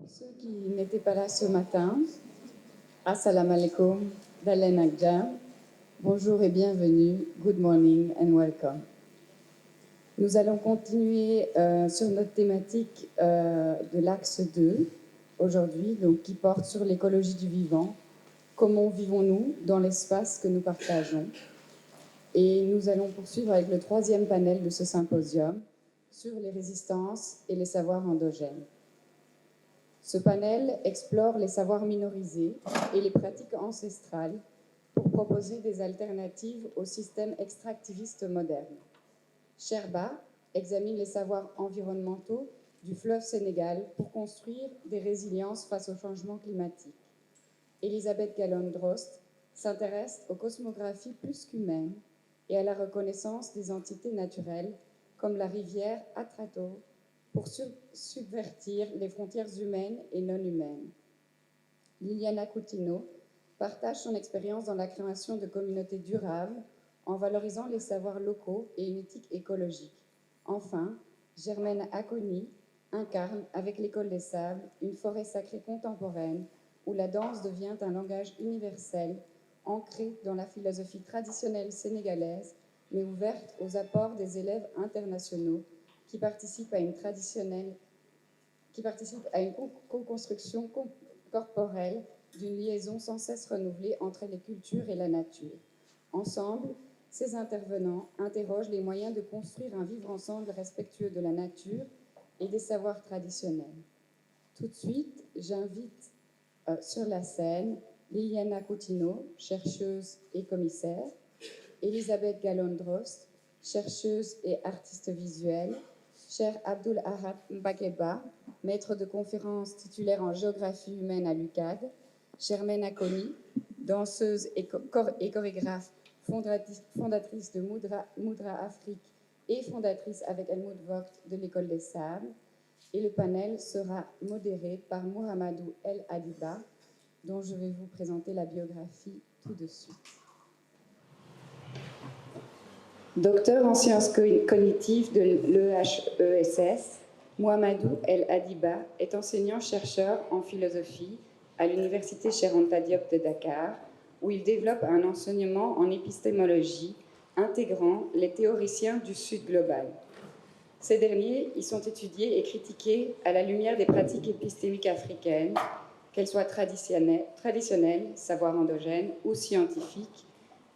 Pour ceux qui n'étaient pas là ce matin, Assalamu alaikum, Dalen Akja, bonjour et bienvenue, good morning and welcome. Nous allons continuer sur notre thématique de l'axe 2 aujourd'hui, donc qui porte sur l'écologie du vivant. Comment vivons-nous dans l'espace que nous partageons? Et nous allons poursuivre avec le troisième panel de ce symposium sur les résistances et les savoirs endogènes. Ce panel explore les savoirs minorisés et les pratiques ancestrales pour proposer des alternatives au système extractiviste moderne. Sherba examine les savoirs environnementaux du fleuve Sénégal pour construire des résiliences face au changement climatique. Elisabeth Gallon-Drost s'intéresse aux cosmographies plus qu'humaines et à la reconnaissance des entités naturelles comme la rivière Atrato pour subvertir les frontières humaines et non humaines. Liliana Coutinho partage son expérience dans la création de communautés durables en valorisant les savoirs locaux et une éthique écologique. Enfin, Germaine Aconi incarne avec l'École des Sables une forêt sacrée contemporaine où la danse devient un langage universel ancré dans la philosophie traditionnelle sénégalaise mais ouverte aux apports des élèves internationaux qui participent à une co-construction corporelle d'une liaison sans cesse renouvelée entre les cultures et la nature. Ensemble, ces intervenants interrogent les moyens de construire un vivre ensemble respectueux de la nature et des savoirs traditionnels. Tout de suite, j'invite sur la scène Liliana Coutinho, chercheuse et commissaire, Elisabeth Gallon-Drost, chercheuse et artiste visuelle, Cher Abdul Ahad Mbakeba, maître de conférences titulaire en géographie humaine à l'UCAD, Germaine Aconi, danseuse et chorégraphe, fondatrice de Moudra Afrique et fondatrice avec Helmut Vogt de l'École des Sables. Et le panel sera modéré par Mouhamadou El Adiba, dont je vais vous présenter la biographie tout de suite. Docteur en sciences cognitives de l'EHESS, Mouhamadou El Adiba est enseignant-chercheur en philosophie à l'Université Cheikh Anta Diop de Dakar, où il développe un enseignement en épistémologie intégrant les théoriciens du Sud global. Ces derniers y sont étudiés et critiqués à la lumière des pratiques épistémiques africaines, qu'elles soient traditionnelles, savoir endogène ou scientifiques,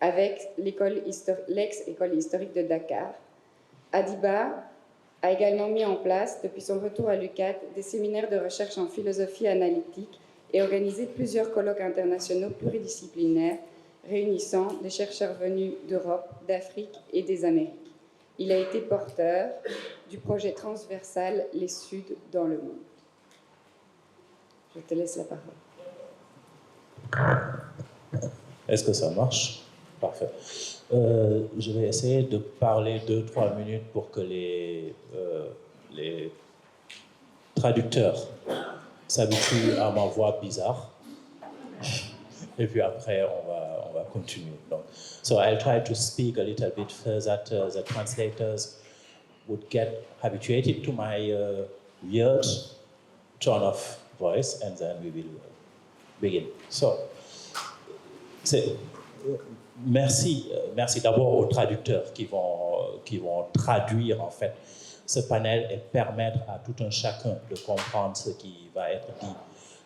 avec l'ex-école historique de Dakar. Adiba a également mis en place, depuis son retour à l'UCAD, des séminaires de recherche en philosophie analytique et organisé plusieurs colloques internationaux pluridisciplinaires réunissant des chercheurs venus d'Europe, d'Afrique et des Amériques. Il a été porteur du projet transversal Les Suds dans le monde. Je te laisse la parole. Est-ce que ça marche? Parfait. Je vais essayer de parler 2-3 minutes pour que les traducteurs s'habituent à ma voix bizarre. Et puis après, on va continuer. Donc, so I'll try to speak a little bit so that the translators would get habituated to my weird tone of voice, and then we will begin. So, merci d'abord aux traducteurs qui vont traduire en fait ce panel et permettre à tout un chacun de comprendre ce qui va être dit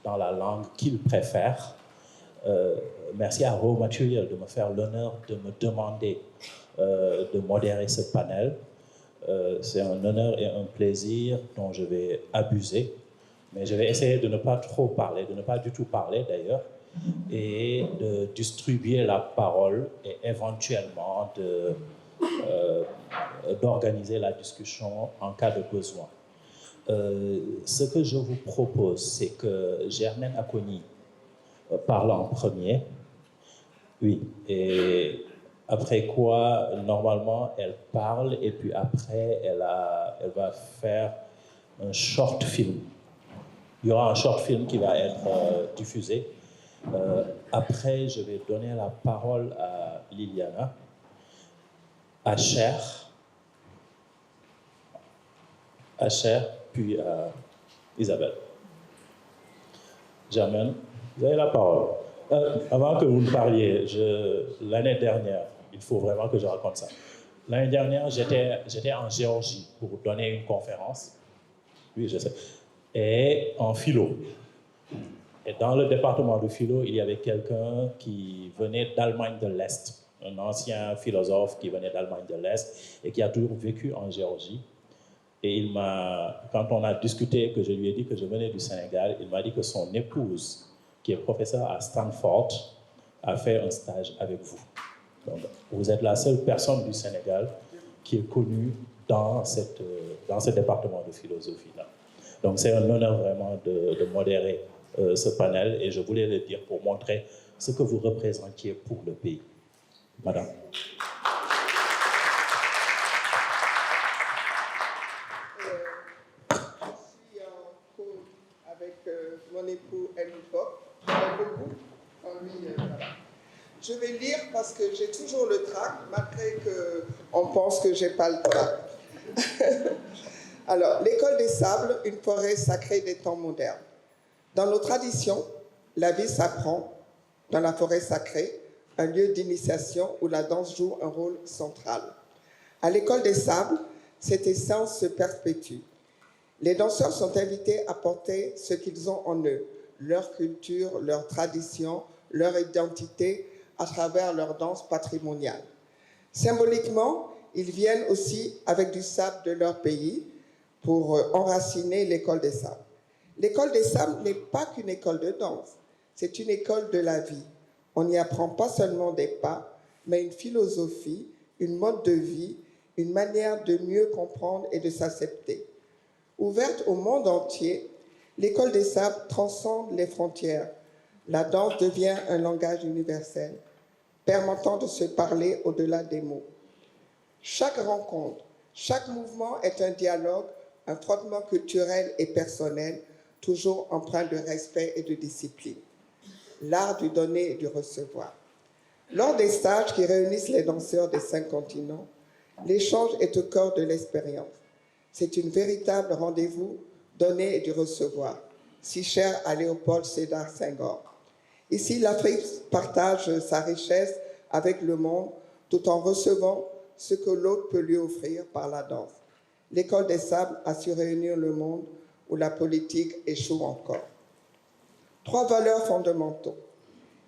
dans la langue qu'il préfère. Merci à Raw Material de me faire l'honneur de me demander de modérer ce panel. C'est un honneur et un plaisir dont je vais abuser, mais je vais essayer de ne pas trop parler, de ne pas du tout parler d'ailleurs, et de distribuer la parole et éventuellement d'organiser la discussion en cas de besoin. Ce que je vous propose, c'est que Germaine Aconi parle en premier, oui, et après quoi, normalement, elle parle, et puis après, elle va faire un short film. Il y aura un short film qui va être diffusé. Après, je vais donner la parole à Liliana, à Cher, puis à Isabelle. Germaine, vous avez la parole. Avant que vous ne parliez, l'année dernière, il faut vraiment que je raconte ça. L'année dernière, j'étais en Géorgie pour donner une conférence. Oui, je sais. Et en philo. Et dans le département de philo, il y avait quelqu'un qui venait d'Allemagne de l'Est, un ancien philosophe qui venait d'Allemagne de l'Est et qui a toujours vécu en Géorgie. Et quand on a discuté, que je lui ai dit que je venais du Sénégal, il m'a dit que son épouse, qui est professeure à Stanford, a fait un stage avec vous. Donc, vous êtes la seule personne du Sénégal qui est connue dans ce département de philosophie-là. Donc, c'est un honneur vraiment de modérer ce panel et je voulais le dire pour montrer ce que vous représentiez pour le pays. Madame. Mon époux Elifop. Je vais lire parce que j'ai toujours le trac, malgré qu'on pense que je n'ai pas le trac. Alors, l'école des sables, une forêt sacrée des temps modernes. Dans nos traditions, la vie s'apprend dans la forêt sacrée, un lieu d'initiation où la danse joue un rôle central. À l'école des sables, cette essence se perpétue. Les danseurs sont invités à porter ce qu'ils ont en eux, leur culture, leur tradition, leur identité à travers leur danse patrimoniale. Symboliquement, ils viennent aussi avec du sable de leur pays pour enraciner l'école des sables. L'école des sables n'est pas qu'une école de danse, c'est une école de la vie. On n'y apprend pas seulement des pas, mais une philosophie, une mode de vie, une manière de mieux comprendre et de s'accepter. Ouverte au monde entier, l'école des sables transcende les frontières. La danse devient un langage universel, permettant de se parler au-delà des mots. Chaque rencontre, chaque mouvement est un dialogue, un frottement culturel et personnel, toujours empreint de respect et de discipline. L'art du donner et du recevoir. Lors des stages qui réunissent les danseurs des 5 continents, l'échange est au cœur de l'expérience. C'est une véritable rendez-vous donner et du recevoir, si cher à Léopold Sédar Senghor. Ici, l'Afrique partage sa richesse avec le monde tout en recevant ce que l'autre peut lui offrir par la danse. L'école des sables a su réunir le monde où la politique échoue encore. 3 valeurs fondamentaux.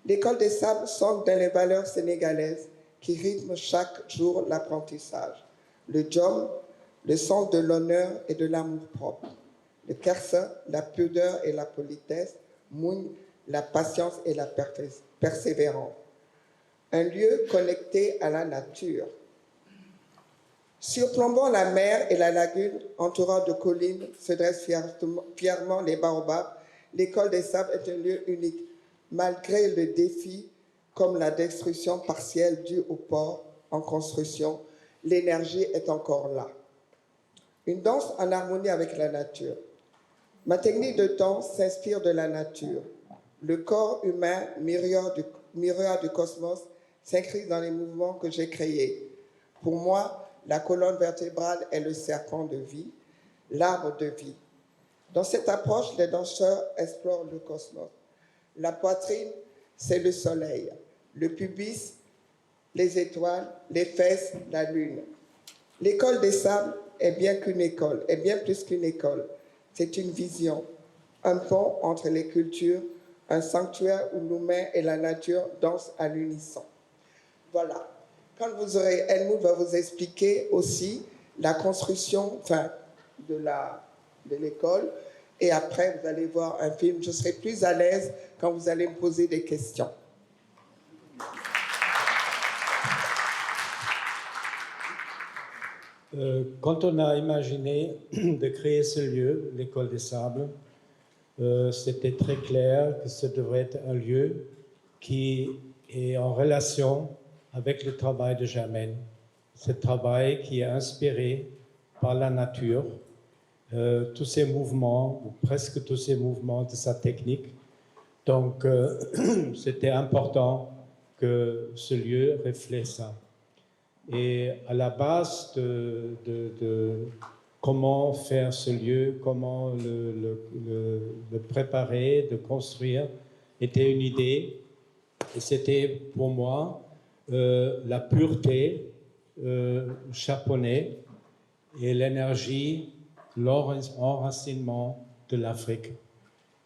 L'école des sables sonne dans les valeurs sénégalaises qui rythment chaque jour l'apprentissage. Le djom, le sens de l'honneur et de l'amour-propre. Le kersa, la pudeur et la politesse. Moune, la patience et la persévérance. Un lieu connecté à la nature. Surplombant la mer et la lagune, entourant de collines, se dressent fièrement les baobabs. L'école des sables est un lieu unique, malgré le défi comme la destruction partielle due au port en construction. L'énergie est encore là. Une danse en harmonie avec la nature. Ma technique de danse s'inspire de la nature. Le corps humain, miroir du cosmos, s'inscrit dans les mouvements que j'ai créés. Pour moi, la colonne vertébrale est le serpent de vie, l'arbre de vie. Dans cette approche, les danseurs explorent le cosmos. La poitrine, c'est le soleil. Le pubis, les étoiles, les fesses, la lune. L'école des sables est bien qu'une école, est bien plus qu'une école. C'est une vision, un pont entre les cultures, un sanctuaire où l'humain et la nature dansent à l'unisson. Voilà. Quand vous aurez, Helmut va vous expliquer aussi la construction de l'école. Et après, vous allez voir un film. Je serai plus à l'aise quand vous allez me poser des questions. Quand on a imaginé de créer ce lieu, l'école des sables, c'était très clair que ce devrait être un lieu qui est en relation avec le travail de Germaine. Ce travail qui est inspiré par la nature, tous ces mouvements, ou presque tous ces mouvements de sa technique. Donc, c'était important que ce lieu reflète ça. Et à la base de comment faire ce lieu, comment le préparer, de construire, était une idée. Et c'était pour moi la pureté japonaise et l'énergie, l'enracinement de l'Afrique.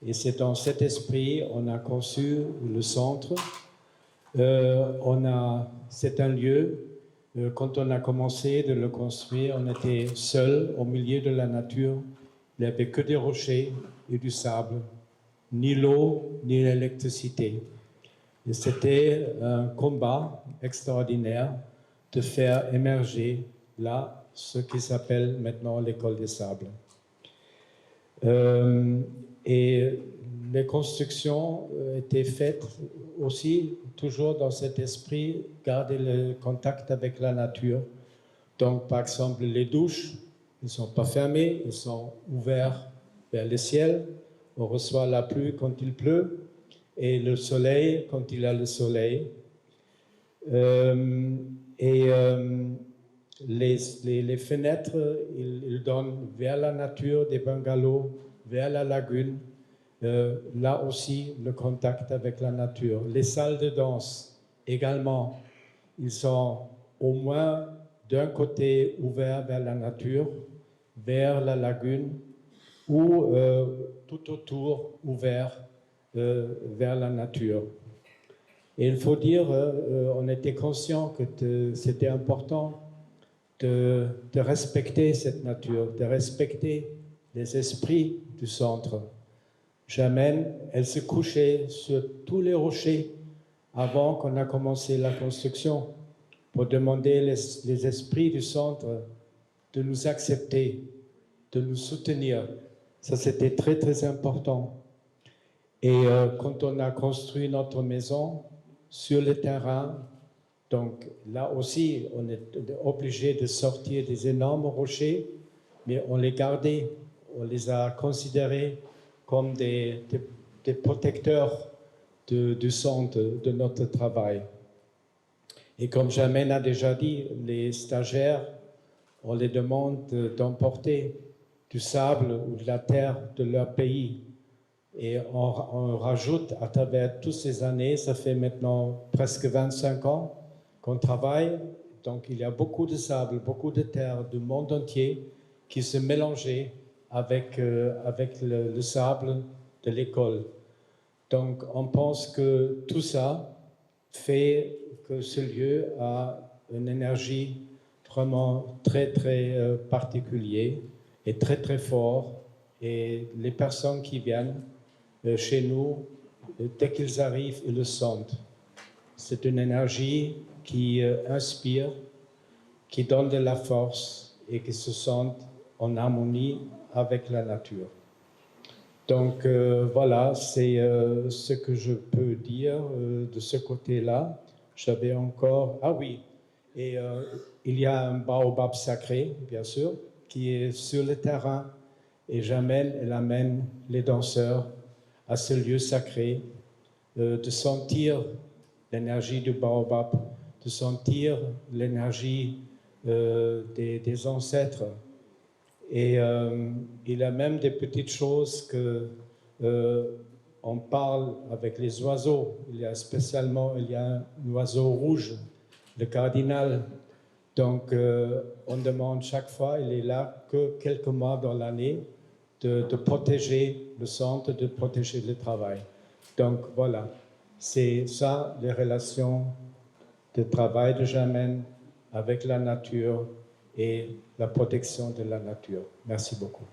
Et c'est dans cet esprit qu'on a conçu le centre. C'est un lieu, quand on a commencé de le construire, on était seul au milieu de la nature. Il n'y avait que des rochers et du sable, ni l'eau, ni l'électricité. Et c'était un combat extraordinaire de faire émerger là ce qui s'appelle maintenant l'école des sables. Et les constructions étaient faites aussi toujours dans cet esprit, garder le contact avec la nature. Donc, par exemple, les douches, ils ne sont pas fermés, ils sont ouverts vers le ciel. On reçoit la pluie quand il pleut et le soleil quand il a le soleil. Les fenêtres, ils donnent vers la nature des bungalows, vers la lagune. Là aussi, le contact avec la nature. Les salles de danse, également, ils sont au moins d'un côté ouverts vers la nature, vers la lagune, ou tout autour ouverts vers la nature. Et il faut dire, on était conscient que c'était important de respecter cette nature, de respecter les esprits du centre. Germaine, elle se couchait sur tous les rochers avant qu'on a commencé la construction pour demander les esprits du centre de nous accepter, de nous soutenir. Ça, c'était très, très important. Et quand on a construit notre maison sur le terrain, donc là aussi, on est obligé de sortir des énormes rochers, mais on les gardait, on les a considérés comme des protecteurs du centre de notre travail. Et comme Germaine a déjà dit, les stagiaires, on les demande d'emporter du sable ou de la terre de leur pays. Et on rajoute à travers toutes ces années, ça fait maintenant presque 25 ans qu'on travaille, donc il y a beaucoup de sable, beaucoup de terre du monde entier qui se mélangeaient avec le sable de l'école. Donc on pense que tout ça fait que ce lieu a une énergie vraiment très très particulière et très très forte. Et les personnes qui viennent chez nous, dès qu'ils arrivent, ils le sentent. C'est une énergie qui inspire, qui donne de la force et qui se sentent en harmonie avec la nature. Donc voilà, c'est ce que je peux dire de ce côté-là. J'avais encore... Ah oui, et il y a un baobab sacré, bien sûr, qui est sur le terrain, et elle amène les danseurs à ce lieu sacré, de sentir l'énergie du baobab, de sentir l'énergie des ancêtres. Et il y a même des petites choses que on parle avec les oiseaux. Il y a un oiseau rouge, le cardinal. Donc on demande chaque fois, il est là que quelques mois dans l'année, de protéger le centre, de protéger le travail. Donc voilà, c'est ça les relations de travail de Germaine avec la nature et la protection de la nature. Merci beaucoup.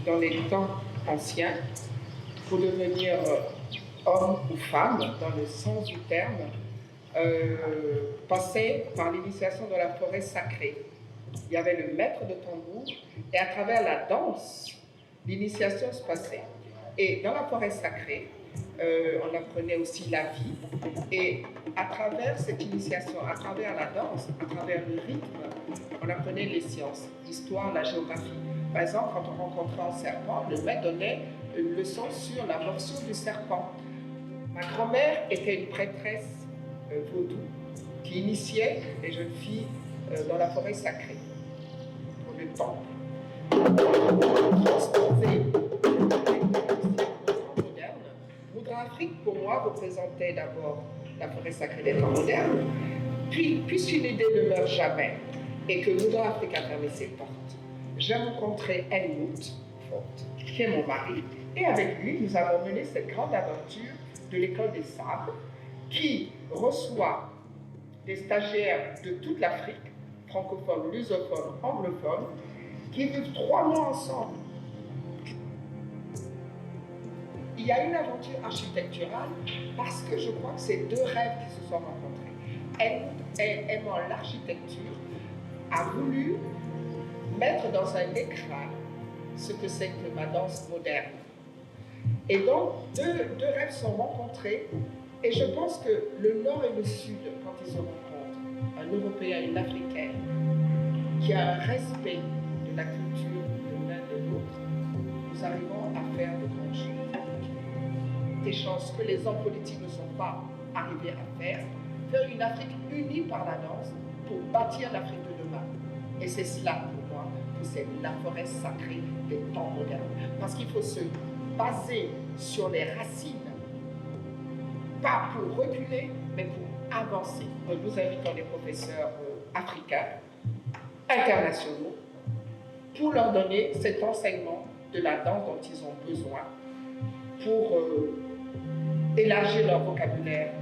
Dans les temps anciens, pour devenir homme ou femme, dans le sens du terme, passait par l'initiation de la forêt sacrée. Il y avait le maître de tambour et à travers la danse, l'initiation se passait. Et dans la forêt sacrée, on apprenait aussi la vie. Et à travers cette initiation, à travers la danse, à travers le rythme, on apprenait les sciences, l'histoire, la géographie. Par exemple, quand on rencontrait un serpent, le maître donnait une leçon sur la morsure du serpent. Ma grand-mère était une prêtresse vaudou qui initiait les jeunes filles dans la forêt sacrée, dans le temple. Transposer moderne. Moudra Afrique, pour moi, représentait d'abord la forêt sacrée des temps modernes. Puis, puisqu'une idée ne meurt jamais et que Moudra Afrique a fermé ses portes, j'ai rencontré Helmut Forte, qui est mon mari, et avec lui, nous avons mené cette grande aventure de l'école des sables, qui reçoit des stagiaires de toute l'Afrique, francophones, lusophones, anglophones, qui vivent 3 mois ensemble. Il y a une aventure architecturale parce que je crois que c'est 2 rêves qui se sont rencontrés. Elle, aimant l'architecture, a voulu mettre dans un écran ce que c'est que ma danse moderne. Et donc, deux rêves sont rencontrés, et je pense que le Nord et le Sud, quand ils se rencontrent, un Européen et une Africaine, qui a un respect de la culture de l'un de l'autre, nous arrivons à faire de grandes choses. Des choses que les hommes politiques ne sont pas arrivés à faire une Afrique unie par la danse pour bâtir l'Afrique de demain. Et c'est cela pour moi que c'est la forêt sacrée des temps modernes. Parce qu'il faut se baser sur les racines, pas pour reculer, mais pour avancer. Nous invitons des professeurs africains, internationaux, pour leur donner cet enseignement de la danse dont ils ont besoin, pour élargir leur vocabulaire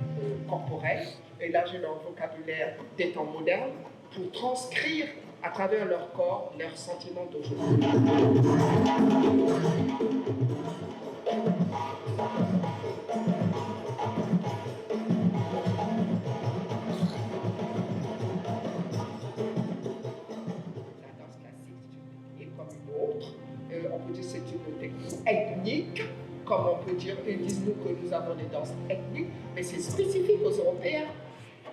corporel, élargir leur vocabulaire des temps modernes, pour transcrire à travers leur corps leurs sentiments d'aujourd'hui. On peut dire que c'est une technique ethnique, comme on peut dire, ils disent nous que nous avons des danses ethniques, mais c'est spécifique aux Européens.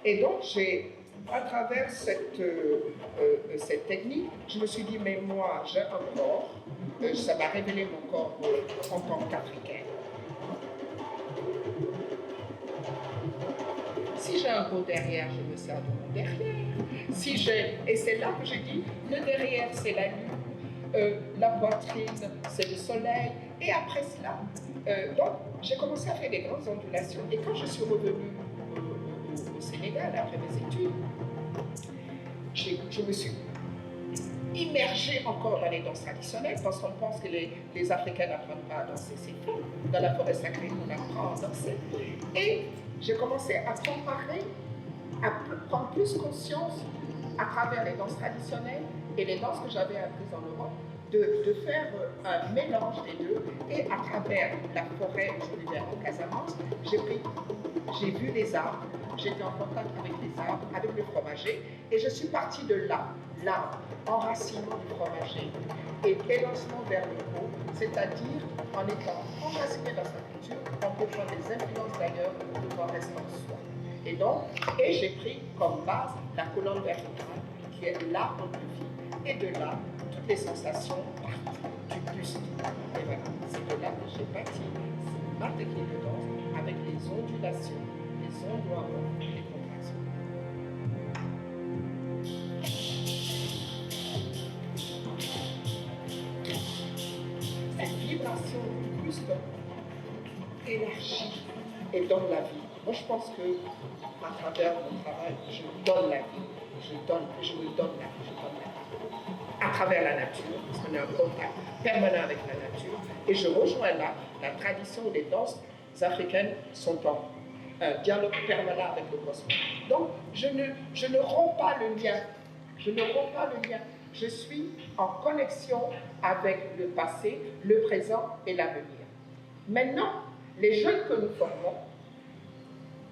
Et donc, à travers cette technique, je me suis dit, mais moi, j'ai un corps, ça m'a révélé mon corps en tant qu'Africaine. Si j'ai un beau derrière, je me sers de mon derrière. Et c'est là que j'ai dit, le derrière, c'est la lune. La poitrine, c'est le soleil. Et après cela, donc j'ai commencé à faire des grandes ondulations. Et quand je suis revenue au Sénégal, après mes études, je me suis immergée encore dans les danses traditionnelles, parce qu'on pense que les Africains n'apprennent pas à danser. C'est faux. Dans la forêt sacrée, on apprend à danser. Et j'ai commencé à comparer, à prendre plus conscience à travers les danses traditionnelles et les danses que j'avais apprises en Europe, de faire un mélange des deux. Et à travers la forêt, je vivais en Casamance, j'ai vu les arbres, j'étais en contact avec les arbres, avec le fromager, et je suis partie de là, enracinement du fromager, et élancement vers le haut, c'est-à-dire en étant enraciné dans sa culture, on peut prendre des influences d'ailleurs pour pouvoir rester en soi. Et donc, j'ai pris comme base la colonne vertébrale, qui est l'arbre de vie, et de là, toutes les sensations partent du buste. Et voilà, c'est de là que j'ai bâti ma technique de danse avec les ondulations, les ondoiements et les contractions. Cette vibration du buste élargit et donne la vie. Moi, je pense que à travers mon travail, je donne la vie. Je me donne la vie. À travers la nature, parce qu'on est en contact permanent avec la nature. Et je rejoins là la tradition où les danses africaines sont en dialogue permanent avec le cosmos. Donc, je ne romps pas le lien. Je suis en connexion avec le passé, le présent et l'avenir. Maintenant, les jeunes que nous formons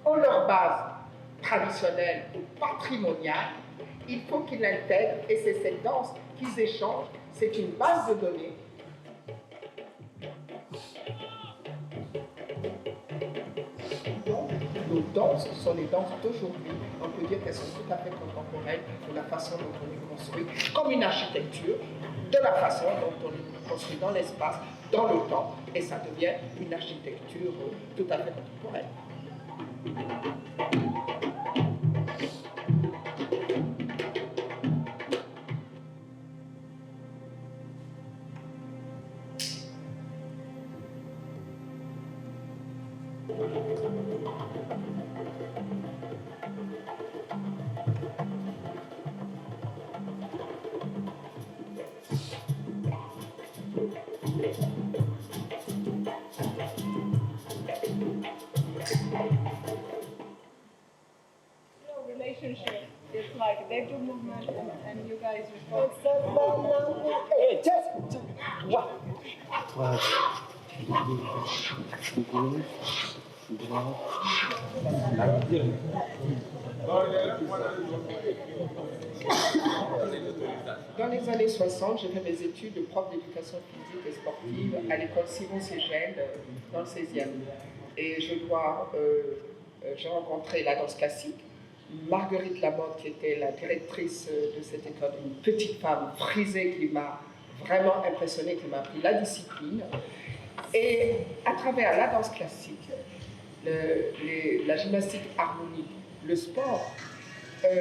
ont leur base traditionnelle ou patrimoniale. Il faut qu'ils l'intègrent et c'est cette danse qu'ils échangent. C'est une base de données danses sont les danses d'aujourd'hui. On peut dire qu'elles sont tout à fait contemporaines de la façon dont on est construit, comme une architecture, de la façon dont on est construit dans l'espace, dans le temps, et ça devient une architecture tout à fait contemporaine. Relationship. It's like they do movement and you guys respond. Dans les années 60, j'ai fait mes études de prof d'éducation physique et sportive à l'école Simon Ségel dans le 16e. Et j'ai rencontré la danse classique, Marguerite Lamotte, qui était la directrice de cette école, une petite femme frisée qui m'a vraiment impressionnée, qui m'a appris la discipline. Et à travers la danse classique, la gymnastique harmonique, le sport,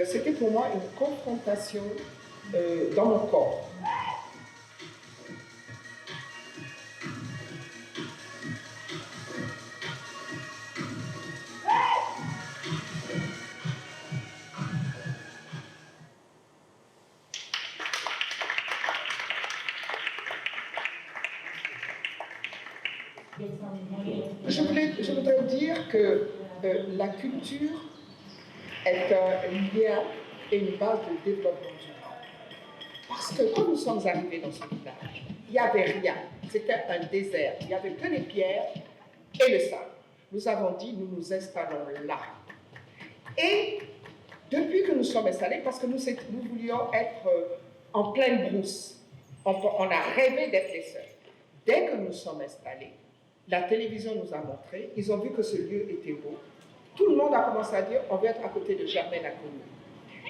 c'était pour moi une confrontation dans mon corps. Je voudrais dire que la culture est un lien et une base de développement durable. Parce que quand nous sommes arrivés dans ce village, il n'y avait rien. C'était un désert. Il n'y avait que les pierres et le sable. Nous avons dit, nous nous installons là. Et depuis que nous sommes installés, parce que nous voulions être en pleine brousse, on a rêvé d'être les seuls. Dès que nous sommes installés, la télévision nous a montré, ils ont vu que ce lieu était beau. Tout le monde a commencé à dire, on veut être à côté de Germaine-la-Commune.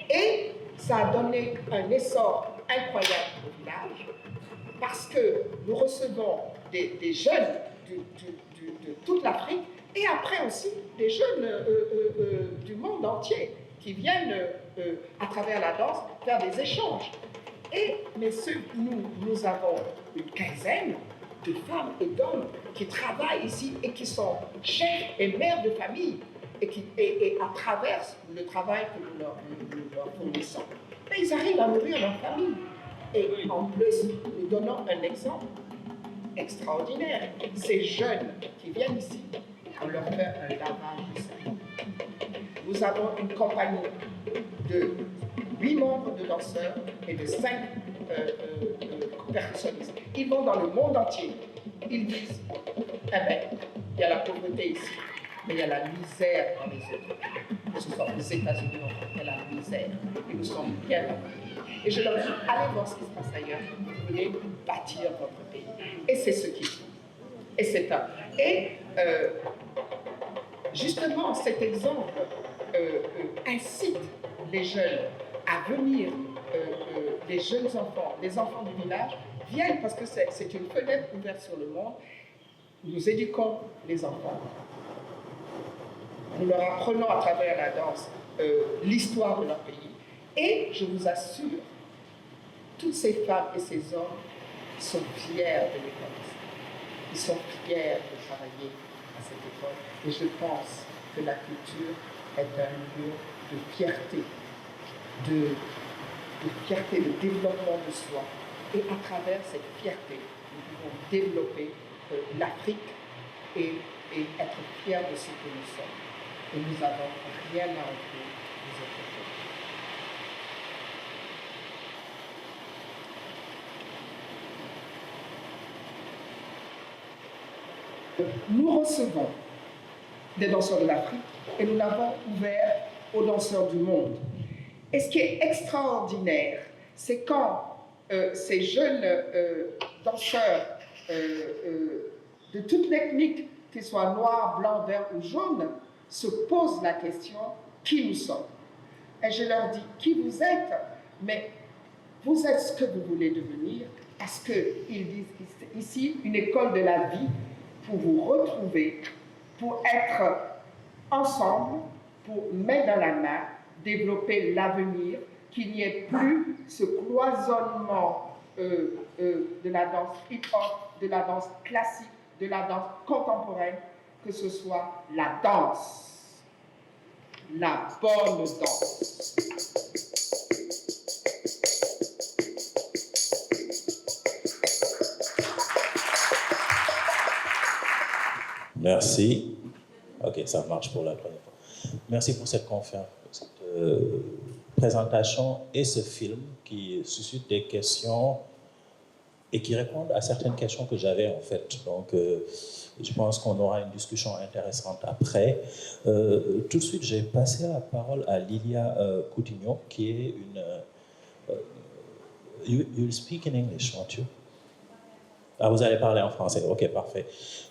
Et ça a donné un essor incroyable au village, parce que nous recevons des jeunes de toute l'Afrique, et après aussi des jeunes du monde entier, qui viennent à travers la danse faire des échanges. Mais nous avons une quinzaine de femmes et d'hommes qui travaillent ici et qui sont chefs et mères de famille et à travers le travail que nous leur fournissons, ils arrivent à nourrir leur famille. Et en plus, nous donnons un exemple extraordinaire. Ces jeunes qui viennent ici, on leur fait un lavage du cerveau. Nous avons une compagnie de 8 membres de danseurs et de 5 percussionnistes. Ils vont dans le monde entier. Ils disent, eh bien, il y a la pauvreté ici, mais il y a la misère dans les autres pays. Ce sont les États-Unis, il y a la misère. Et nous sommes bien là. Et je leur dis, allez voir ce qui se passe ailleurs. Vous voulez bâtir votre pays. Et c'est ce qu'ils font. Et c'est un. Et justement, cet exemple incite les jeunes à venir, les jeunes enfants, les enfants du village, viennent parce que c'est une fenêtre ouverte sur le monde. Nous éduquons les enfants. Nous leur apprenons à travers la danse l'histoire de leur pays. Et je vous assure, toutes ces femmes et ces hommes sont fiers de l'école. Ils sont fiers de travailler à cette école. Et je pense que la culture est un lieu de fierté, de fierté, de développement de soi. Et à travers cette fierté, nous pouvons développer l'Afrique et être fiers de ce que nous sommes. Et nous n'avons rien à offrir aux autres pays. Nous recevons des danseurs de l'Afrique et nous l'avons ouvert aux danseurs du monde. Et ce qui est extraordinaire, c'est quand ces jeunes danseurs de toutes techniques, qu'ils soient noirs, blancs, verts ou jaunes, se posent la question qui nous sommes. Et je leur dis qui vous êtes, mais vous êtes ce que vous voulez devenir, parce qu'ils disent ici une école de la vie pour vous retrouver, pour être ensemble, pour main dans la main, développer l'avenir, qu'il n'y ait plus ce cloisonnement de la danse hip-hop, de la danse classique, de la danse contemporaine, que ce soit la danse, la bonne danse. Merci. Ok, ça marche pour la première fois. Merci pour cette conférence, cette présentation et ce film qui suscite des questions et qui répondent à certaines questions que j'avais en fait. Donc, je pense qu'on aura une discussion intéressante après. Tout de suite, j'ai passé la parole à Lilia Coutinho, qui est une... you speak in English, won't you? Ah, vous allez parler en français, ok, parfait.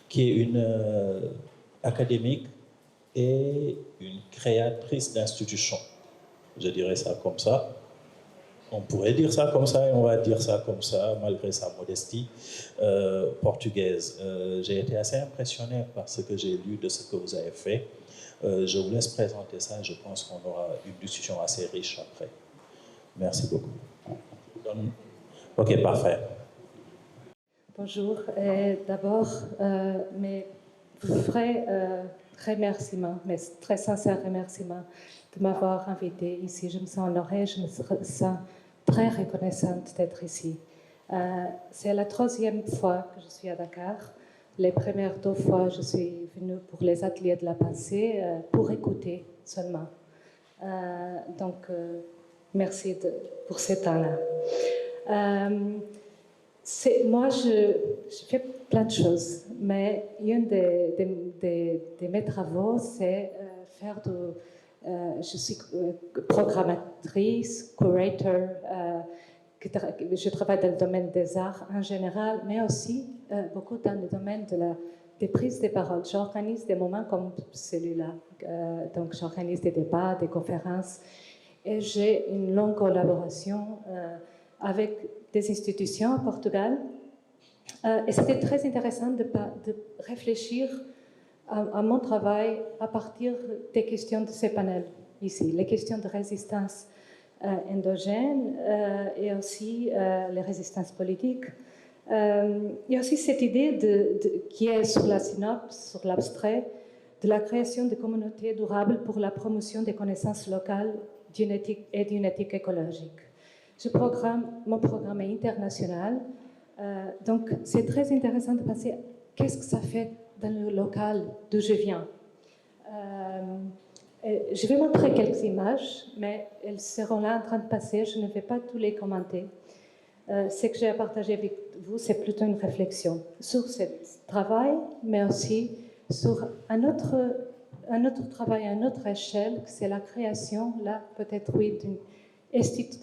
Qui est une académique et une créatrice d'institutions. Je dirais ça comme ça. On pourrait dire ça comme ça et on va dire ça comme ça, malgré sa modestie portugaise. J'ai été assez impressionné par ce que j'ai lu de ce que vous avez fait. Je vous laisse présenter ça et je pense qu'on aura une discussion assez riche après. Merci beaucoup. Ok, parfait. Bonjour. D'abord, mes vrais remerciements, mes très sincères remerciements de m'avoir invité ici. Je me sens honorée, je me sens très reconnaissante d'être ici. C'est la troisième fois que je suis à Dakar. Les premières 2 fois, je suis venue pour les ateliers de la pensée, pour écouter seulement. Donc, merci pour ce temps-là. Moi, je fais plein de choses, mais une de mes travaux, c'est faire je suis programmatrice, curator, je travaille dans le domaine des arts en général, mais aussi beaucoup dans le domaine des prises de parole. J'organise des moments comme celui-là, donc j'organise des débats, des conférences, et j'ai une longue collaboration avec des institutions au Portugal. Et c'était très intéressant de réfléchir à mon travail à partir des questions de ces panels ici, les questions de résistance endogène et aussi les résistances politiques. Il y a aussi cette idée qui est sur la synopse, sur l'abstrait, de la création de communautés durables pour la promotion des connaissances locales d'une éthique écologique. Mon programme est international, donc c'est très intéressant de penser qu'est-ce que ça fait dans le local d'où je viens. Je vais montrer quelques images, mais elles seront là en train de passer, je ne vais pas tous les commenter. Ce que j'ai à partager avec vous, c'est plutôt une réflexion sur ce travail, mais aussi sur un autre travail à une autre échelle, que c'est la création, là peut-être oui, d'une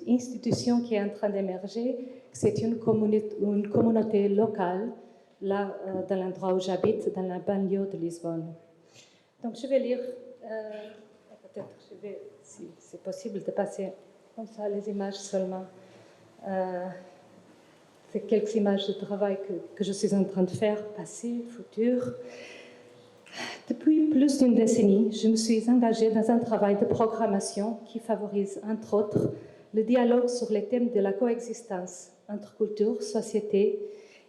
institution qui est en train d'émerger, c'est une communauté locale, là dans l'endroit où j'habite, dans la banlieue de Lisbonne. Donc je vais lire, peut-être je vais, si c'est possible, de passer comme ça les images seulement. C'est quelques images de travail que je suis en train de faire, passé, futur. Depuis plus d'une décennie, je me suis engagée dans un travail de programmation qui favorise, entre autres, le dialogue sur les thèmes de la coexistence entre culture, société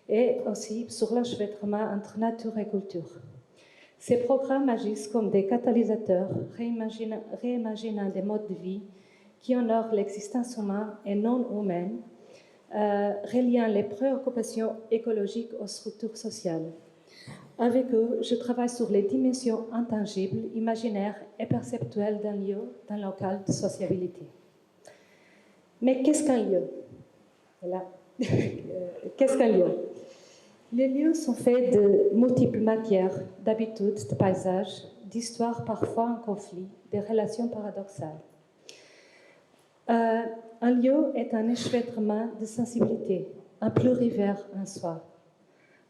et aussi sur l'enchevêtrement entre nature et culture. Ces programmes agissent comme des catalysateurs, réimaginant des modes de vie qui honorent l'existence humaine et non humaine, reliant les préoccupations écologiques aux structures sociales. Avec eux, je travaille sur les dimensions intangibles, imaginaires et perceptuelles d'un lieu, d'un local de sociabilité. Mais qu'est-ce qu'un lieu? Voilà. Qu'est-ce qu'un lieu? Les lieux sont faits de multiples matières, d'habitudes, de paysages, d'histoires parfois en conflit, des relations paradoxales. Un lieu est un enchevêtrement de sensibilité, un plurivers en soi.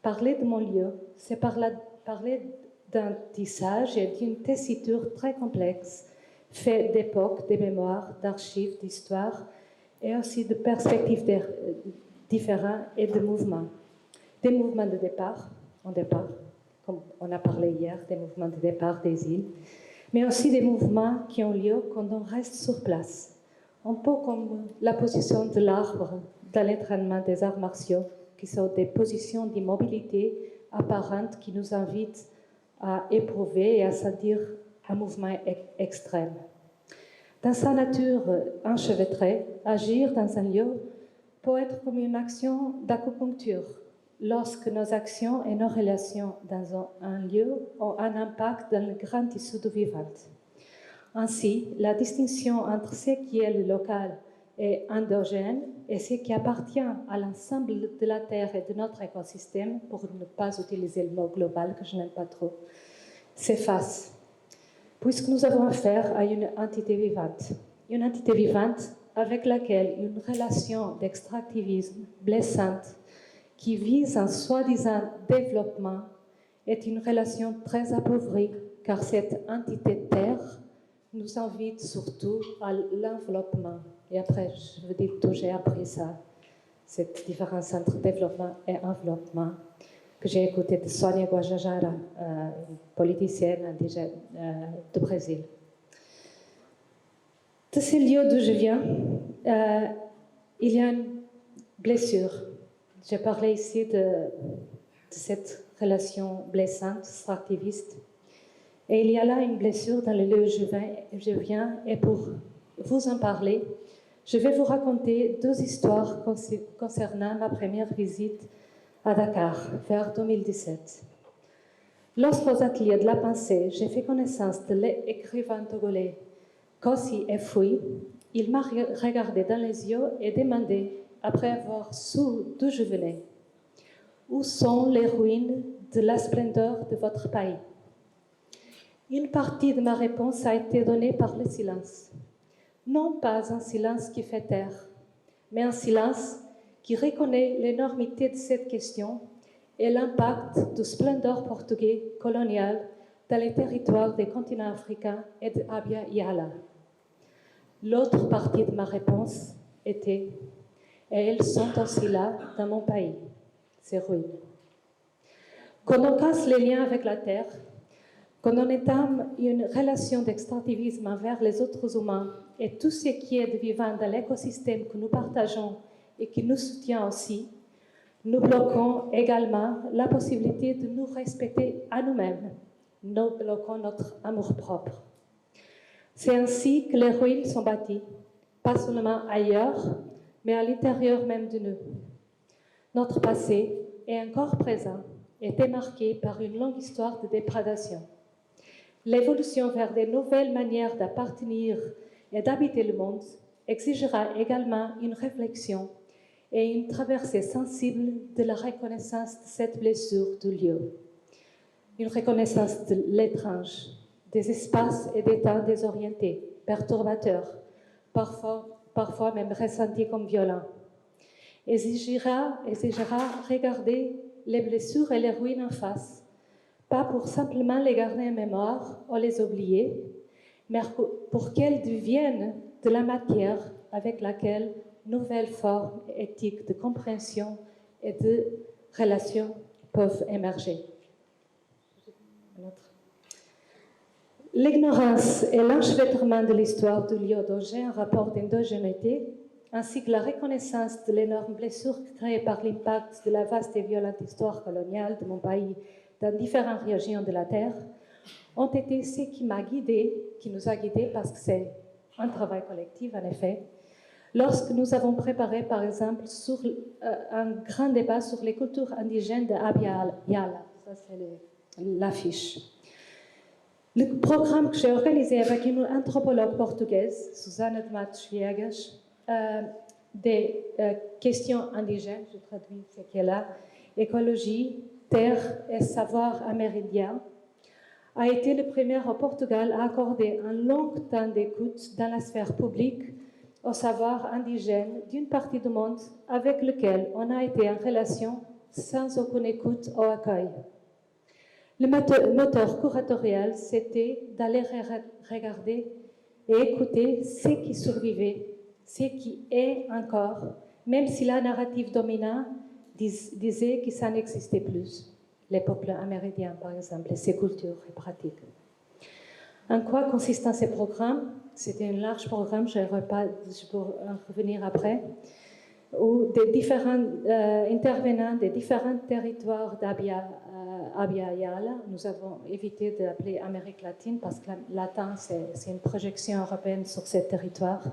Parler de mon lieu, c'est parler d'un tissage et d'une tessiture très complexe, fait d'époques, de mémoires, d'archives, d'histoires et aussi de perspectives différentes et de mouvements. Des mouvements de départ, comme on a parlé hier, des mouvements de départ des îles, mais aussi des mouvements qui ont lieu quand on reste sur place, un peu comme la position de l'arbre dans l'entraînement des arts martiaux, qui sont des positions d'immobilité apparentes qui nous invitent à éprouver et à sentir un mouvement extrême. Dans sa nature enchevêtrée, agir dans un lieu peut être comme une action d'acupuncture, lorsque nos actions et nos relations dans un lieu ont un impact dans le grand tissu du vivant. Ainsi, la distinction entre ce qui est le local et endogène et ce qui appartient à l'ensemble de la Terre et de notre écosystème, pour ne pas utiliser le mot global que je n'aime pas trop, s'efface, puisque nous avons affaire à une entité vivante avec laquelle une relation d'extractivisme blessante qui vise un soi-disant développement est une relation très appauvrie, car cette entité Terre nous invite surtout à l'enveloppement. Et après, je veux dire d'où j'ai appris ça, cette différence entre développement et enveloppement, que j'ai écouté de Sonia Guajajara, une politicienne indigène du Brésil. De ce lieu d'où je viens, il y a une blessure. J'ai parlé ici de cette relation blessante, extractiviste. Et il y a là une blessure dans le lieu où je viens. Et pour vous en parler, je vais vous raconter 2 histoires concernant ma première visite à Dakar, vers 2017. Lorsqu'aux ateliers de la pensée, j'ai fait connaissance de l'écrivain togolais Kossi Efoui, il m'a regardé dans les yeux et demandé, après avoir su d'où je venais, où sont les ruines de la splendeur de votre pays? Une partie de ma réponse a été donnée par le silence. Non pas un silence qui fait taire, mais un silence qui reconnaît l'énormité de cette question et l'impact du splendeur portugais colonial dans les territoires des continents africains et de Abya Yala. L'autre partie de ma réponse était « Et elles sont aussi là dans mon pays, ces ruines ». Quand on casse les liens avec la terre, quand on entame une relation d'extractivisme envers les autres humains et tout ce qui est de vivant dans l'écosystème que nous partageons et qui nous soutient aussi, nous bloquons également la possibilité de nous respecter à nous-mêmes. Nous bloquons notre amour-propre. C'est ainsi que les ruines sont bâties, pas seulement ailleurs, mais à l'intérieur même de nous. Notre passé et encore présent était marqué par une longue histoire de déprédation. L'évolution vers de nouvelles manières d'appartenir et d'habiter le monde exigera également une réflexion et une traversée sensible de la reconnaissance de cette blessure du lieu. Une reconnaissance de l'étrange, des espaces et des temps désorientés, perturbateurs, parfois même ressentis comme violents. Exigera regarder les blessures et les ruines en face, pas pour simplement les garder en mémoire ou les oublier, mais pour qu'elles deviennent de la matière avec laquelle nouvelles formes éthiques de compréhension et de relations peuvent émerger. L'ignorance et l'enchevêtrement de l'histoire du lieu dont j'ai un rapport d'endogénéité, ainsi que la reconnaissance de l'énorme blessure créée par l'impact de la vaste et violente histoire coloniale de mon pays dans différentes régions de la Terre, ont été ce qui nous a guidés, parce que c'est un travail collectif en effet, lorsque nous avons préparé par exemple un grand débat sur les cultures indigènes de Abya Yala. Ça c'est l'affiche. Le programme que j'ai organisé avec une anthropologue portugaise, Susana de Matos Viegas, des questions indigènes, je traduis ce qu'elle est là, écologie, terre et savoir amérindien, a été le premier au Portugal à accorder un long temps d'écoute dans la sphère publique au savoir indigène d'une partie du monde avec lequel on a été en relation sans aucune écoute ou accueil. Le moteur curatorial, c'était d'aller regarder et écouter ce qui survivait, ce qui est encore, même si la narrative dominante disait que ça n'existait plus. Les peuples amérindiens, par exemple, et ses cultures et pratiques. En quoi consistent ces programmes? C'était un large programme, je peux en revenir après, où des différents intervenants des différents territoires d'Abya Yala, nous avons évité d'appeler Amérique latine parce que latin, c'est une projection européenne sur ce territoire,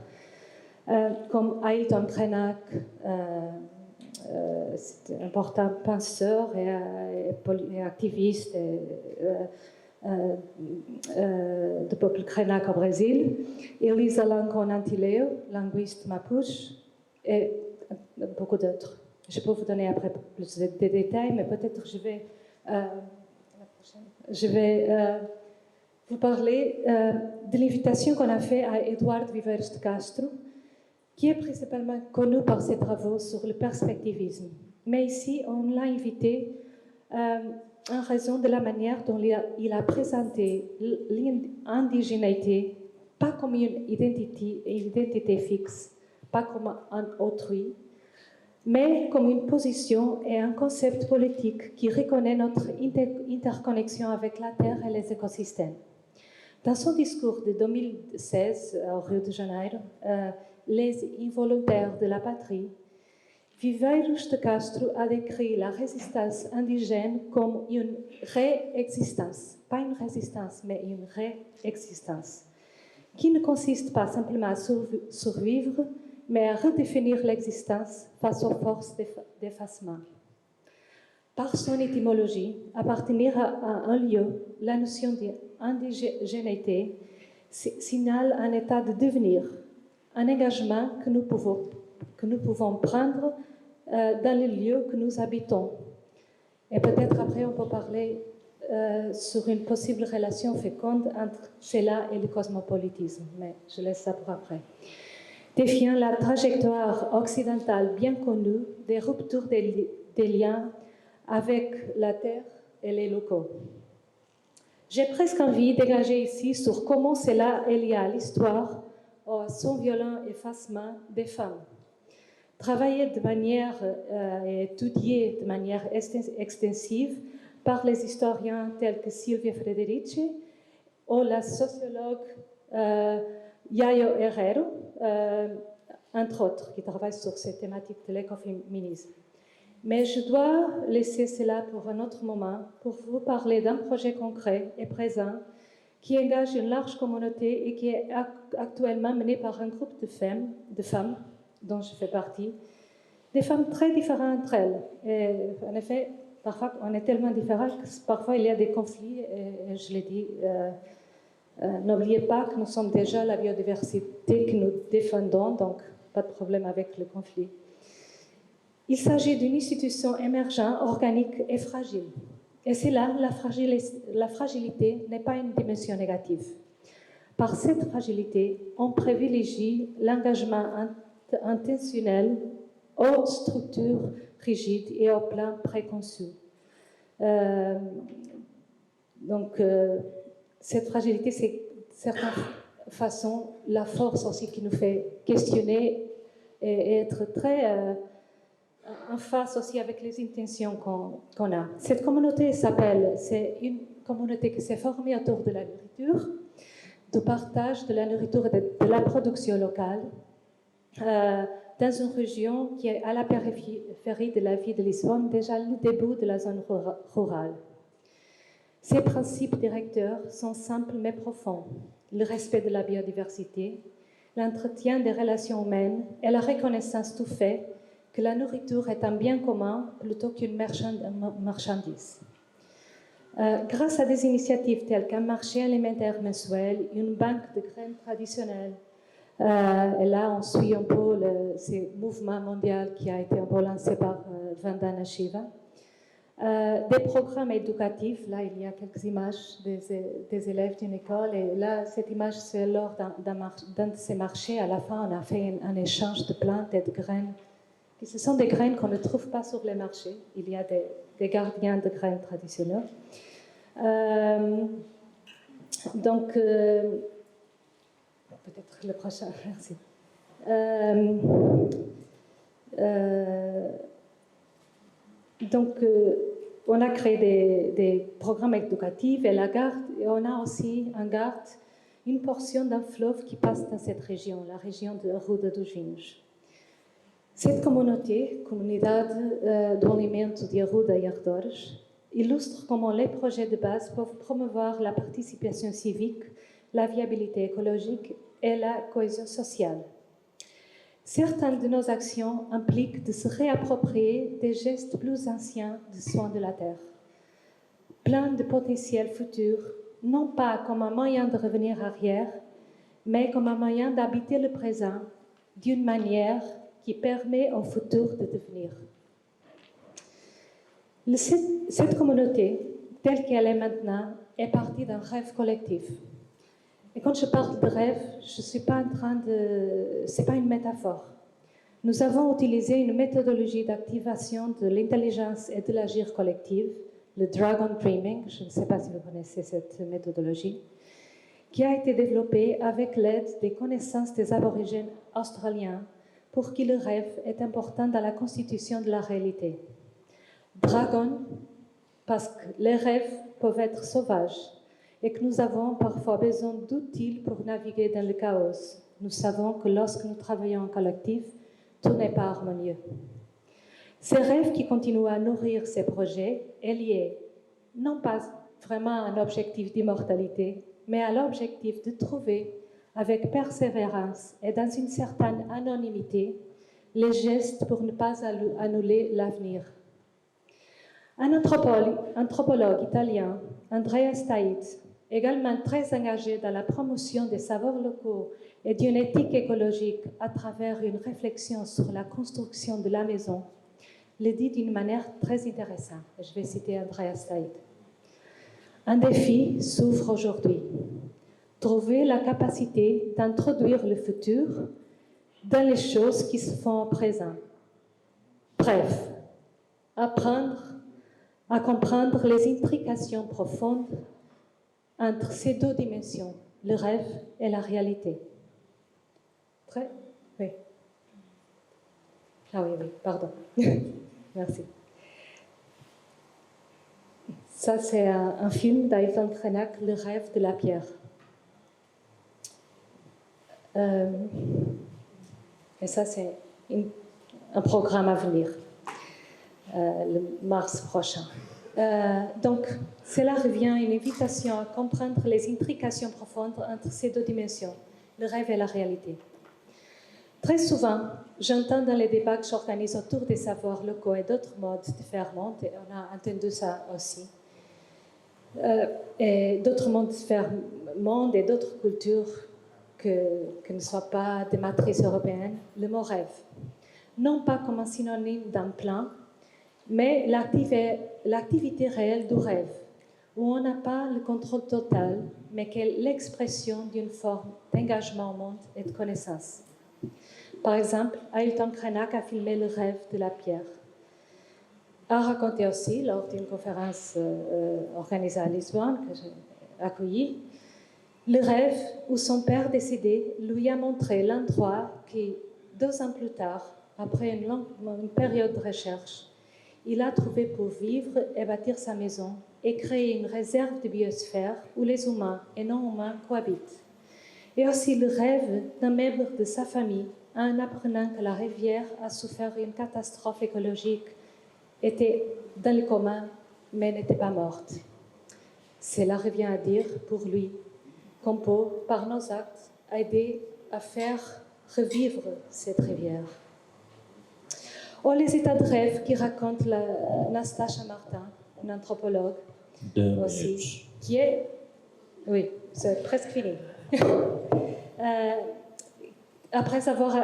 comme Ailton Krenak, c'est un important penseur et activiste du peuple Krenak au Brésil, Elisa Lancon Antileo, linguiste mapuche, et beaucoup d'autres. Je peux vous donner après plus de détails, mais peut-être je vais vous parler de l'invitation qu'on a faite à Eduardo Viveiros de Castro, qui est principalement connu par ses travaux sur le perspectivisme. Mais ici, on l'a invité en raison de la manière dont il a présenté l'indigénéité, pas comme une identité fixe, pas comme un autrui, mais comme une position et un concept politique qui reconnaît notre interconnexion avec la Terre et les écosystèmes. Dans son discours de 2016 au Rio de Janeiro, Les involontaires de la patrie, Viveiros de Castro a décrit la résistance indigène comme une réexistence, pas une résistance, mais une réexistence, qui ne consiste pas simplement à survivre, mais à redéfinir l'existence face aux forces d'effacement. Par son étymologie, appartenir à un lieu, la notion d'indigénéité signale un état de devenir, un engagement que nous pouvons prendre dans les lieux que nous habitons. Et peut-être après, on peut parler sur une possible relation féconde entre cela et le cosmopolitisme, mais je laisse ça pour après. Défiant la trajectoire occidentale bien connue des ruptures des liens avec la terre et les locaux. J'ai presque envie d'égager ici sur comment cela est lié à l'histoire, à son violent effacement des femmes. Travaillé de manière et étudié de manière extensive par les historiens tels que Silvia Frederici ou la sociologue Yayo Herrero, entre autres, qui travaillent sur ces thématiques de l'écoféminisme. Mais je dois laisser cela pour un autre moment pour vous parler d'un projet concret et présent qui engage une large communauté et qui est actuellement mené par un groupe de femmes dont je fais partie, des femmes très différentes entre elles. Et en effet, parfois on est tellement différents que parfois il y a des conflits, et je l'ai dit, n'oubliez pas que nous sommes déjà la biodiversité que nous défendons, donc pas de problème avec le conflit. Il s'agit d'une institution émergente, organique et fragile. Et c'est là la fragilité n'est pas une dimension négative. Par cette fragilité, on privilégie l'engagement intentionnel aux structures rigides et aux plans préconçus. Cette fragilité, c'est de certaine façon la force aussi qui nous fait questionner et être très en face aussi avec les intentions qu'on a. Cette communauté c'est une communauté qui s'est formée autour de la nourriture, du partage de la nourriture et de la production locale, dans une région qui est à la périphérie de la ville de Lisbonne, déjà le début de la zone rurale. Ces principes directeurs sont simples mais profonds. Le respect de la biodiversité, l'entretien des relations humaines et la reconnaissance du fait que la nourriture est un bien commun plutôt qu'une marchandise. Grâce à des initiatives telles qu'un marché alimentaire mensuel, une banque de graines traditionnelles, et là on suit un peu ce mouvement mondial qui a été un peu lancé par Vandana Shiva, des programmes éducatifs. Là, il y a quelques images des élèves d'une école. Et là, cette image, c'est lors d'un de ces marchés. À la fin, on a fait un échange de plantes et de graines. Et ce sont des graines qu'on ne trouve pas sur les marchés. Il y a des gardiens de graines traditionnels. Donc, peut-être le prochain, merci. Donc, on a créé des programmes éducatifs et et on a aussi en garde une portion d'un fleuve qui passe dans cette région, la région de Ruda dos Vinhos. Cette communauté, Comunidade do Alimento de Arruda e Arredores, illustre comment les projets de base peuvent promouvoir la participation civique, la viabilité écologique et la cohésion sociale. Certaines de nos actions impliquent de se réapproprier des gestes plus anciens de soins de la terre, plein de potentiel futur, non pas comme un moyen de revenir arrière, mais comme un moyen d'habiter le présent d'une manière qui permet au futur de devenir. Cette communauté, telle qu'elle est maintenant, est partie d'un rêve collectif. Et quand je parle de rêve, je suis pas en train de... c'est pas une métaphore. Nous avons utilisé une méthodologie d'activation de l'intelligence et de l'agir collective, le Dragon Dreaming, je ne sais pas si vous connaissez cette méthodologie, qui a été développée avec l'aide des connaissances des aborigènes australiens pour qui le rêve est important dans la constitution de la réalité. Dragon, parce que les rêves peuvent être sauvages et que nous avons parfois besoin d'outils pour naviguer dans le chaos. Nous savons que lorsque nous travaillons en collectif, tout n'est pas harmonieux. Ces rêves qui continuent à nourrir ces projets est lié non pas vraiment à un objectif d'immortalité, mais à l'objectif de trouver, avec persévérance et dans une certaine anonymité, les gestes pour ne pas annuler l'avenir. Un anthropologue italien, Andrea Stait, également très engagé dans la promotion des savoirs locaux et d'une éthique écologique à travers une réflexion sur la construction de la maison, le dit d'une manière très intéressante. Je vais citer Andrea Stait. Un défi s'ouvre aujourd'hui. Trouver la capacité d'introduire le futur dans les choses qui se font au présent. Bref, apprendre à comprendre les implications profondes entre ces deux dimensions, le rêve et la réalité. Oui. Ah oui, pardon. Merci. Ça, c'est un film d'Ayrton Krenak, Le rêve de la pierre. Et ça, c'est un programme à venir, le mars prochain. Donc, cela revient à une invitation à comprendre les implications profondes entre ces deux dimensions, le rêve et la réalité. Très souvent, j'entends dans les débats que j'organise autour des savoirs locaux et d'autres modes de faire monde, et on a entendu ça aussi, et d'autres modes de faire monde et d'autres cultures que ne soient pas des matrices européennes, le mot rêve. Non pas comme un synonyme d'un plan, mais l'activité réelle du rêve, où on n'a pas le contrôle total, mais qu'elle est l'expression d'une forme d'engagement au monde et de connaissance. Par exemple, Ayrton Krenak a filmé Le rêve de la pierre. A raconté aussi, lors d'une conférence organisée à Lisbonne, que j'ai accueillie, le rêve où son père décédé lui a montré l'endroit qui, 2 ans plus tard, après une période de recherche, il a trouvé pour vivre et bâtir sa maison et créer une réserve de biosphère où les humains et non-humains cohabitent. Et aussi le rêve d'un membre de sa famille en apprenant que la rivière a souffert une catastrophe écologique, était dans le coma, mais n'était pas morte. Cela revient à dire, pour lui, qu'on peut, par nos actes, aider à faire revivre cette rivière. Ou les états de rêve qui raconte Nastacha Martin, une anthropologue, aussi, qui est... Oui, c'est presque fini. Après avoir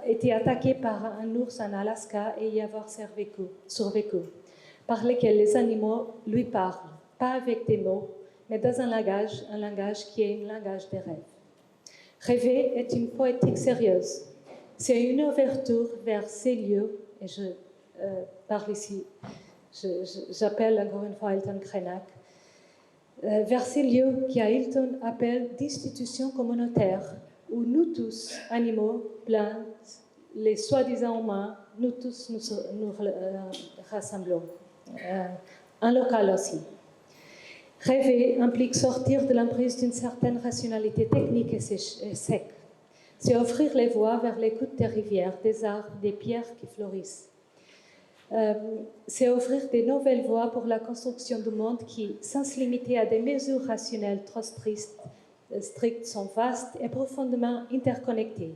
été attaqué par un ours en Alaska et y avoir survécu, par lequel les animaux lui parlent, pas avec des mots, mais dans un langage qui est un langage des rêves. Rêver est une poétique sérieuse. C'est une ouverture vers ces lieux, et je parle ici, j'appelle encore une fois Ayrton Krenak, vers ces lieux qu'à Hilton appelle d'institutions communautaires, où nous tous, animaux, plantes, les soi-disant humains, nous tous nous rassemblons. Un local aussi. Rêver implique sortir de l'emprise d'une certaine rationalité technique et sec. C'est offrir les voies vers l'écoute des rivières, des arbres, des pierres qui fleurissent. C'est offrir des nouvelles voies pour la construction du monde qui, sans se limiter à des mesures rationnelles trop strictes, sont vastes et profondément interconnectées.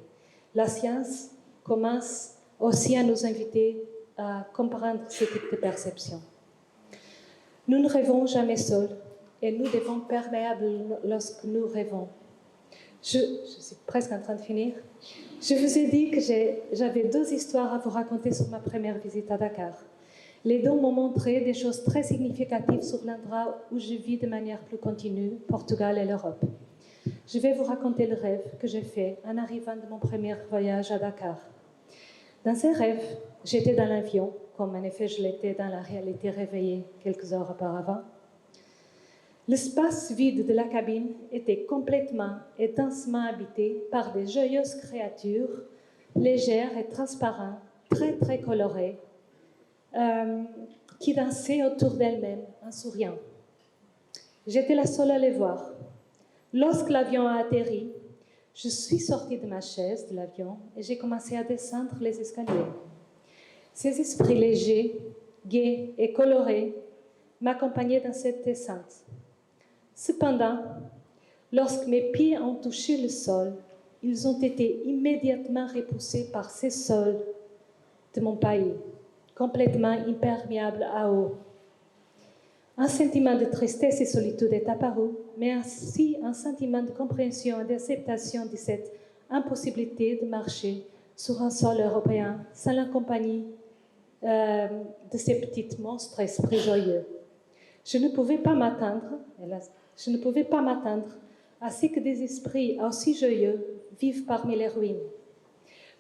La science commence aussi à nous inviter à comprendre ce type de perception. Nous ne rêvons jamais seuls et nous devons perméables lorsque nous rêvons. Je suis presque en train de finir. Je vous ai dit que j'avais 2 histoires à vous raconter sur ma première visite à Dakar. Les 2 m'ont montré des choses très significatives sur l'endroit où je vis de manière plus continue, Portugal et l'Europe. Je vais vous raconter le rêve que j'ai fait en arrivant de mon premier voyage à Dakar. Dans ce rêve, j'étais dans l'avion, comme en effet je l'étais dans la réalité réveillée quelques heures auparavant. L'espace vide de la cabine était complètement et densément habité par des joyeuses créatures, légères et transparentes, très très colorées, qui dansaient autour d'elles-mêmes en souriant. J'étais la seule à les voir. Lorsque l'avion a atterri, je suis sortie de ma chaise de l'avion et j'ai commencé à descendre les escaliers. Ces esprits légers, gais et colorés m'accompagnaient dans cette descente. Cependant, lorsque mes pieds ont touché le sol, ils ont été immédiatement repoussés par ces sols de mon pays, complètement imperméables à eau. Un sentiment de tristesse et solitude est apparu, mais aussi un sentiment de compréhension et d'acceptation de cette impossibilité de marcher sur un sol européen sans la compagnie de ces petits monstres esprits joyeux. Je ne pouvais pas m'attendre à ce que des esprits aussi joyeux vivent parmi les ruines.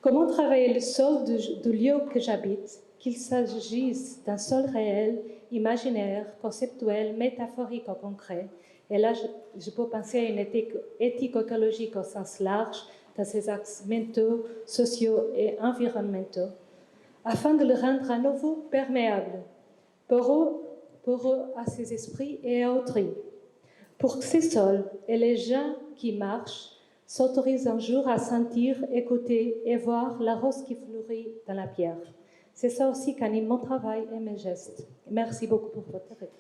Comment travailler le sol du lieu que j'habite, qu'il s'agisse d'un sol réel, imaginaire, conceptuel, métaphorique ou concret. Et là, je peux penser à une éthique écologique au sens large, dans ses axes mentaux, sociaux et environnementaux, afin de le rendre à nouveau perméable, poreux à ses esprits et à autrui, pour que ces sols et les gens qui marchent s'autorisent un jour à sentir, écouter et voir la rose qui fleurit dans la pierre. C'est ça aussi qu'anime mon travail et mes gestes. Merci beaucoup pour votre écoute.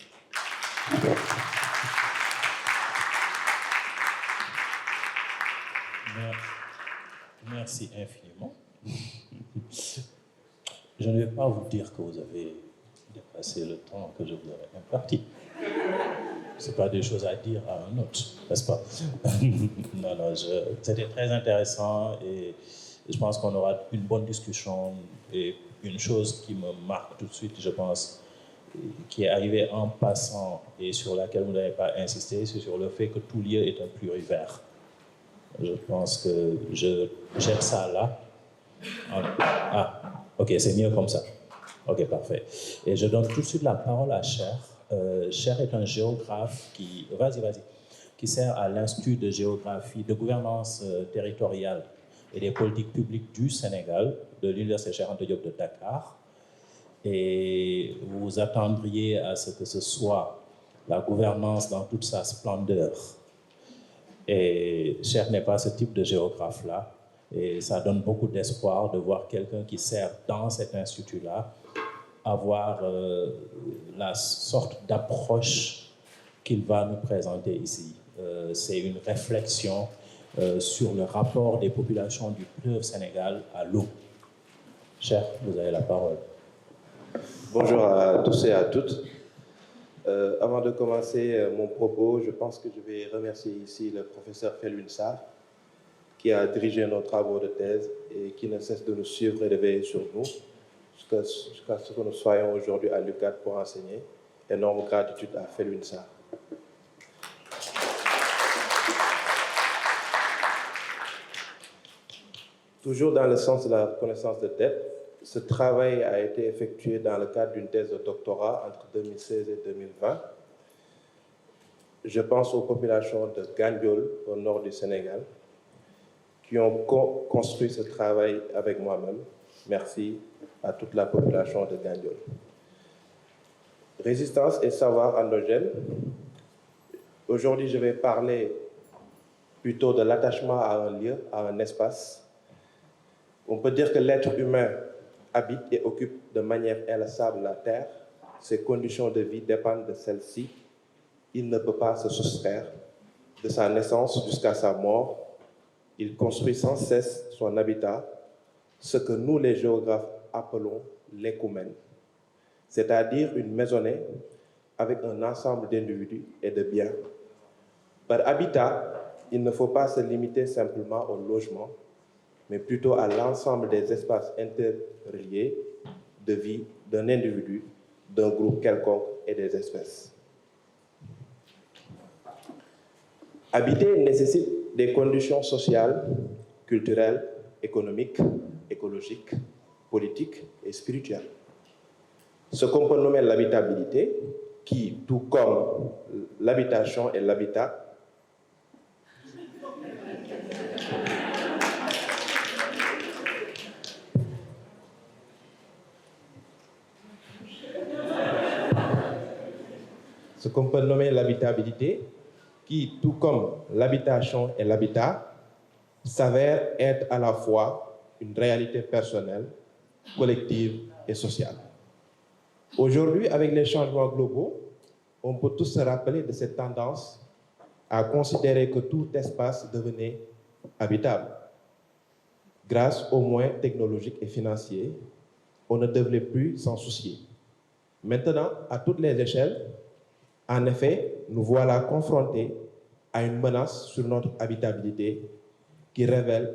Merci infiniment. Je ne vais pas vous dire que vous avez dépassé le temps que je vous avais imparti. Ce n'est pas des choses à dire à un autre, n'est-ce pas? Non, c'était très intéressant et je pense qu'on aura une bonne discussion. Et une chose qui me marque tout de suite, je pense, qui est arrivée en passant et sur laquelle vous n'avez pas insisté, c'est sur le fait que tout lieu est un plurivers. Je pense que je jette ça là. Ah, ok, c'est mieux comme ça. Ok, parfait. Et je donne tout de suite la parole à Cher. Cher est un géographe qui sert à l'Institut de géographie, de gouvernance territoriale et des politiques publiques du Sénégal, de l'Université Cheikh Anta Diop de Dakar. Et vous attendriez à ce que ce soit la gouvernance dans toute sa splendeur. Et Cher n'est pas ce type de géographe-là. Et ça donne beaucoup d'espoir de voir quelqu'un qui sert dans cet institut-là avoir la sorte d'approche qu'il va nous présenter ici. C'est une réflexion sur le rapport des populations du fleuve Sénégal à l'eau. Cher, vous avez la parole. Bonjour à tous et à toutes. Avant de commencer mon propos, je pense que je vais remercier ici le professeur Felwine Sarr, qui a dirigé nos travaux de thèse et qui ne cesse de nous suivre et de veiller sur nous jusqu'à ce que nous soyons aujourd'hui à l'UCAD pour enseigner. Énorme gratitude à Felwine Sarr. Toujours dans le sens de la reconnaissance de dette, ce travail a été effectué dans le cadre d'une thèse de doctorat entre 2016 et 2020. je pense aux populations de Gandiol, au nord du Sénégal, qui ont construit ce travail avec moi-même. Merci à toute la population de Gandiol. Résistance et savoir endogène. Aujourd'hui, je vais parler plutôt de l'attachement à un lieu, à un espace. On peut dire que l'être humain habite et occupe de manière inlassable la Terre. Ses conditions de vie dépendent de celle-ci. Il ne peut pas se soustraire. De sa naissance jusqu'à sa mort, il construit sans cesse son habitat, ce que nous, les géographes, appelons l'écoumène, c'est-à-dire une maisonnée avec un ensemble d'individus et de biens. Par habitat, il ne faut pas se limiter simplement au logement, mais plutôt à l'ensemble des espaces interreliés de vie d'un individu, d'un groupe quelconque et des espèces. Habiter nécessite des conditions sociales, culturelles, économiques, écologiques, politiques et spirituelles. Ce qu'on peut nommer l'habitabilité, qui, tout comme l'habitation et l'habitat, ce qu'on peut nommer l'habitabilité, qui, tout comme l'habitation et l'habitat, s'avère être à la fois une réalité personnelle, collective et sociale. Aujourd'hui, avec les changements globaux, on peut tous se rappeler de cette tendance à considérer que tout espace devenait habitable. Grâce aux moyens technologiques et financiers, on ne devait plus s'en soucier. Maintenant, à toutes les échelles, en effet, nous voilà confrontés à une menace sur notre habitabilité qui révèle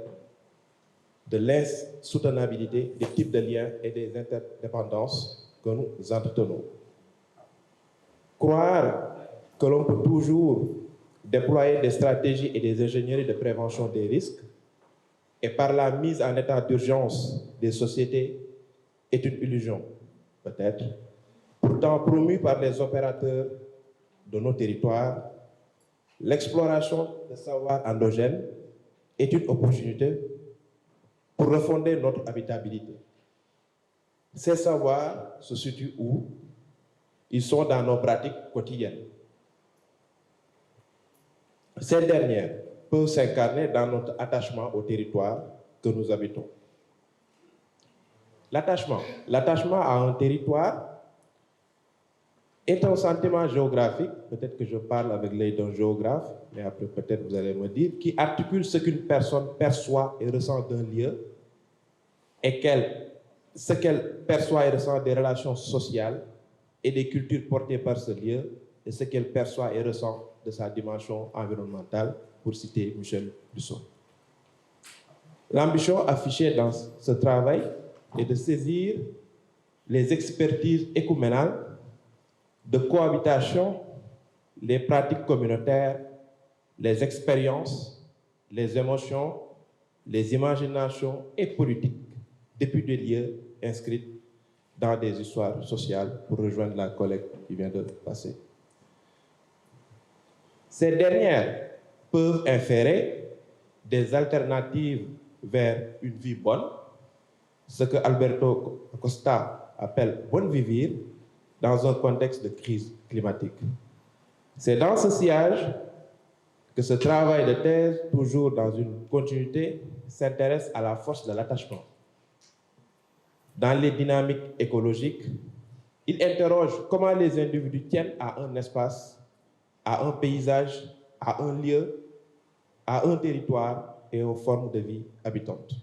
de l'insoutenabilité des types de liens et des interdépendances que nous entretenons. Croire que l'on peut toujours déployer des stratégies et des ingénieries de prévention des risques et par la mise en état d'urgence des sociétés est une illusion, peut-être, pourtant promue par les opérateurs de nos territoires. L'exploration de savoirs endogènes est une opportunité pour refonder notre habitabilité. Ces savoirs se situent où? Ils sont dans nos pratiques quotidiennes. Ces dernières peuvent s'incarner dans notre attachement au territoire que nous habitons. L'attachement à un territoire est un sentiment géographique, peut-être que je parle avec l'œil d'un géographe, mais après peut-être vous allez me dire, qui articule ce qu'une personne perçoit et ressent d'un lieu et ce qu'elle perçoit et ressent des relations sociales et des cultures portées par ce lieu et ce qu'elle perçoit et ressent de sa dimension environnementale, pour citer Michel Busson. L'ambition affichée dans ce travail est de saisir les expertises écuménales de cohabitation, les pratiques communautaires, les expériences, les émotions, les imaginations et politiques depuis des lieux inscrits dans des histoires sociales, pour rejoindre la collègue qui vient de passer. Ces dernières peuvent inférer des alternatives vers une vie bonne, ce que Alberto Costa appelle bonne vivre dans un contexte de crise climatique. C'est dans ce sillage que ce travail de thèse, toujours dans une continuité, s'intéresse à la force de l'attachement. Dans les dynamiques écologiques, il interroge comment les individus tiennent à un espace, à un paysage, à un lieu, à un territoire et aux formes de vie habitantes.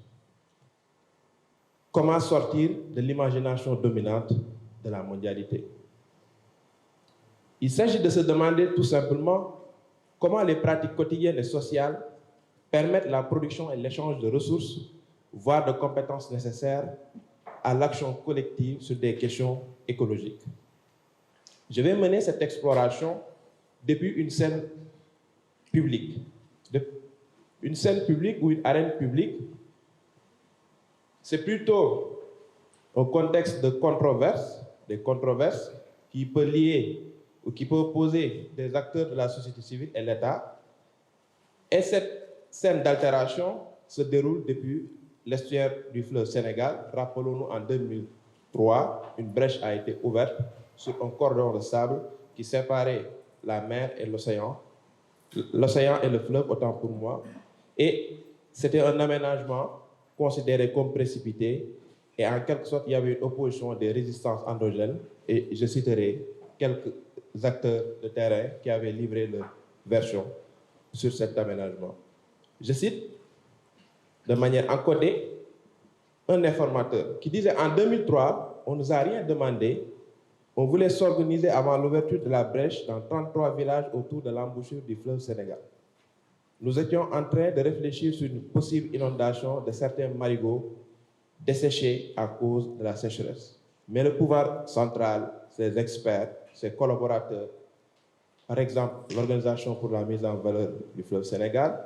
Comment sortir de l'imagination dominante de la mondialité? Il s'agit de se demander tout simplement comment les pratiques quotidiennes et sociales permettent la production et l'échange de ressources, voire de compétences nécessaires à l'action collective sur des questions écologiques. Je vais mener cette exploration depuis une scène publique. Une scène publique ou une arène publique, c'est plutôt un contexte de controverse, des controverses qui peut lier ou qui peut opposer des acteurs de la société civile et l'État. Et cette scène d'altération se déroule depuis l'estuaire du fleuve Sénégal. Rappelons-nous, en 2003, une brèche a été ouverte sur un cordon de sable qui séparait la mer et l'océan et le fleuve, autant pour moi. Et c'était un aménagement considéré comme précipité. Et en quelque sorte, il y avait une opposition des résistances endogènes. Et je citerai quelques acteurs de terrain qui avaient livré leur version sur cet aménagement. Je cite, de manière encodée, un informateur qui disait « En 2003, on ne nous a rien demandé. On voulait s'organiser avant l'ouverture de la brèche dans 33 villages autour de l'embouchure du fleuve Sénégal. Nous étions en train de réfléchir sur une possible inondation de certains marigots desséchés à cause de la sécheresse. Mais le pouvoir central, ses experts, ses collaborateurs, par exemple l'Organisation pour la mise en valeur du fleuve Sénégal,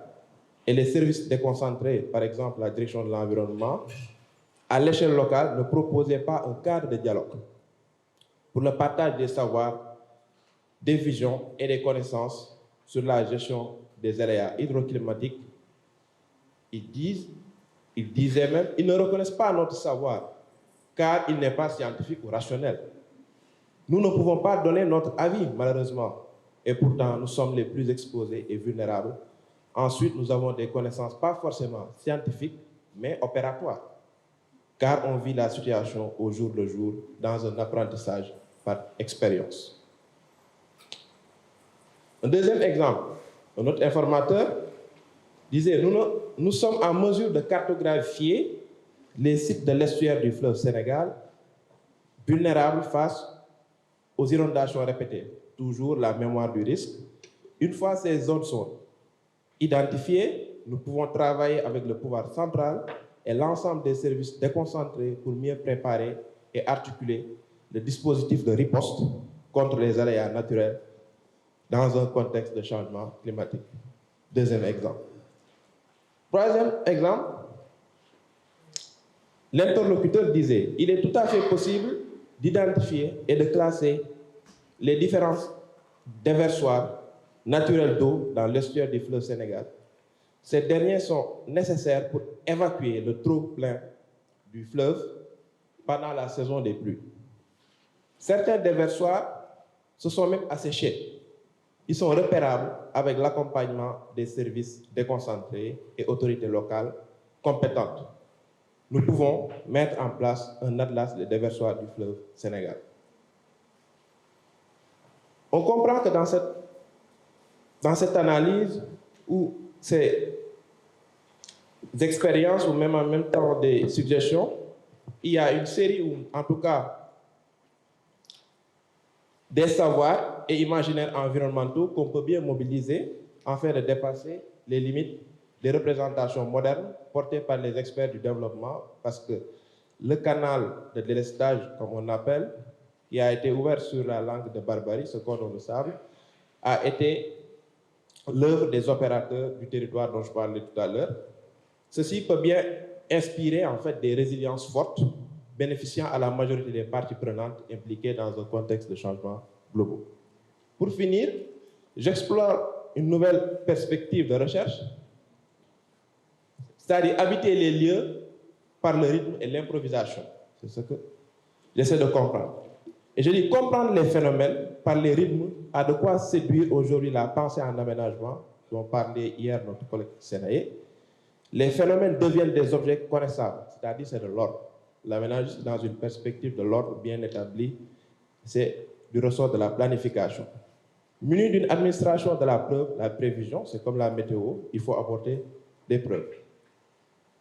et les services déconcentrés, par exemple la direction de l'environnement, à l'échelle locale, ne proposaient pas un cadre de dialogue pour le partage des savoirs, des visions et des connaissances sur la gestion des aléas hydroclimatiques. Ils disaient même, ils ne reconnaissent pas notre savoir, car il n'est pas scientifique ou rationnel. Nous ne pouvons pas donner notre avis, malheureusement, et pourtant nous sommes les plus exposés et vulnérables. Ensuite, nous avons des connaissances pas forcément scientifiques, mais opératoires, car on vit la situation au jour le jour dans un apprentissage par expérience. Un deuxième exemple, un autre informateur disait, nous sommes en mesure de cartographier les sites de l'estuaire du fleuve Sénégal, vulnérables face aux inondations répétées. Toujours la mémoire du risque. Une fois ces zones sont identifiées, nous pouvons travailler avec le pouvoir central et l'ensemble des services déconcentrés pour mieux préparer et articuler le dispositif de riposte contre les aléas naturels dans un contexte de changement climatique. Deuxième exemple. Troisième exemple, l'interlocuteur disait, il est tout à fait possible d'identifier et de classer les différents déversoirs naturels d'eau dans l'estuaire du fleuve Sénégal. Ces derniers sont nécessaires pour évacuer le trop-plein du fleuve pendant la saison des pluies. Certains déversoirs se sont même asséchés. Ils sont repérables avec l'accompagnement des services déconcentrés et autorités locales compétentes. Nous pouvons mettre en place un atlas des déversoirs du fleuve Sénégal. On comprend que dans cette analyse ou ces expériences ou même en même temps des suggestions, il y a une série ou en tout cas des savoirs et imaginaires environnementaux qu'on peut bien mobiliser afin de dépasser les limites des représentations modernes portées par les experts du développement, parce que le canal de délestage, comme on l'appelle, qui a été ouvert sur la langue de Barbarie, ce cordon de sable, a été l'œuvre des opérateurs du territoire dont je parlais tout à l'heure. Ceci peut bien inspirer en fait des résiliences fortes, bénéficiant à la majorité des parties prenantes impliquées dans un contexte de changement globaux. Pour finir, j'explore une nouvelle perspective de recherche, c'est-à-dire habiter les lieux par le rythme et l'improvisation. C'est ce que j'essaie de comprendre. Et je dis comprendre les phénomènes par les rythmes a de quoi séduire aujourd'hui la pensée en aménagement, dont parlait hier notre collègue Sénaé. Les phénomènes deviennent des objets connaissables, c'est-à-dire c'est de l'ordre. L'aménagement dans une perspective de l'ordre bien établi, c'est du ressort de la planification. Muni d'une administration de la preuve, la prévision, c'est comme la météo, il faut apporter des preuves.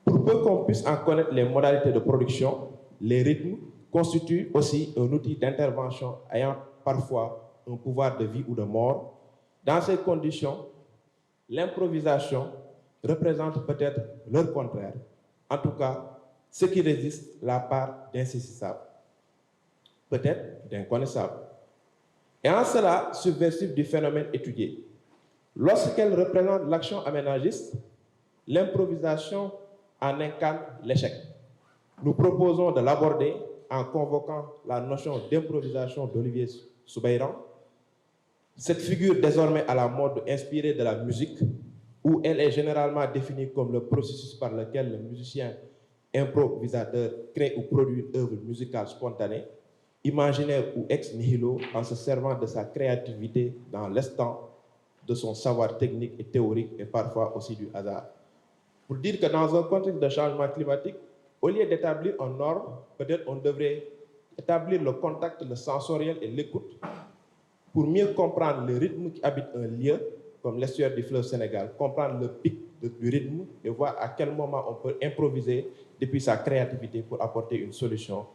Pour peu qu'on puisse en connaître les modalités de production, les rythmes constituent aussi un outil d'intervention ayant parfois un pouvoir de vie ou de mort. Dans ces conditions, l'improvisation représente peut-être leur contraire. En tout cas, ce qui résiste la part d'insaisissable, peut-être d'inconnaissable. Et en cela, subversif du phénomène étudié. Lorsqu'elle représente l'action aménagiste, l'improvisation en incarne l'échec. Nous proposons de l'aborder en convoquant la notion d'improvisation d'Olivier Soubeyran, Cette figure désormais à la mode inspirée de la musique, où elle est généralement définie comme le processus par lequel le musicien improvisateur crée ou produit une œuvre musicale spontanée, imaginaire ou ex nihilo, en se servant de sa créativité dans l'instant, de son savoir technique et théorique et parfois aussi du hasard. Pour dire que dans un contexte de changement climatique, au lieu d'établir un ordre, peut-être on devrait établir le contact, le sensoriel et l'écoute pour mieux comprendre le rythme qui habite un lieu, comme l'estuaire du fleuve Sénégal, comprendre le pic du rythme et voir à quel moment on peut improviser depuis sa créativité pour apporter une solution.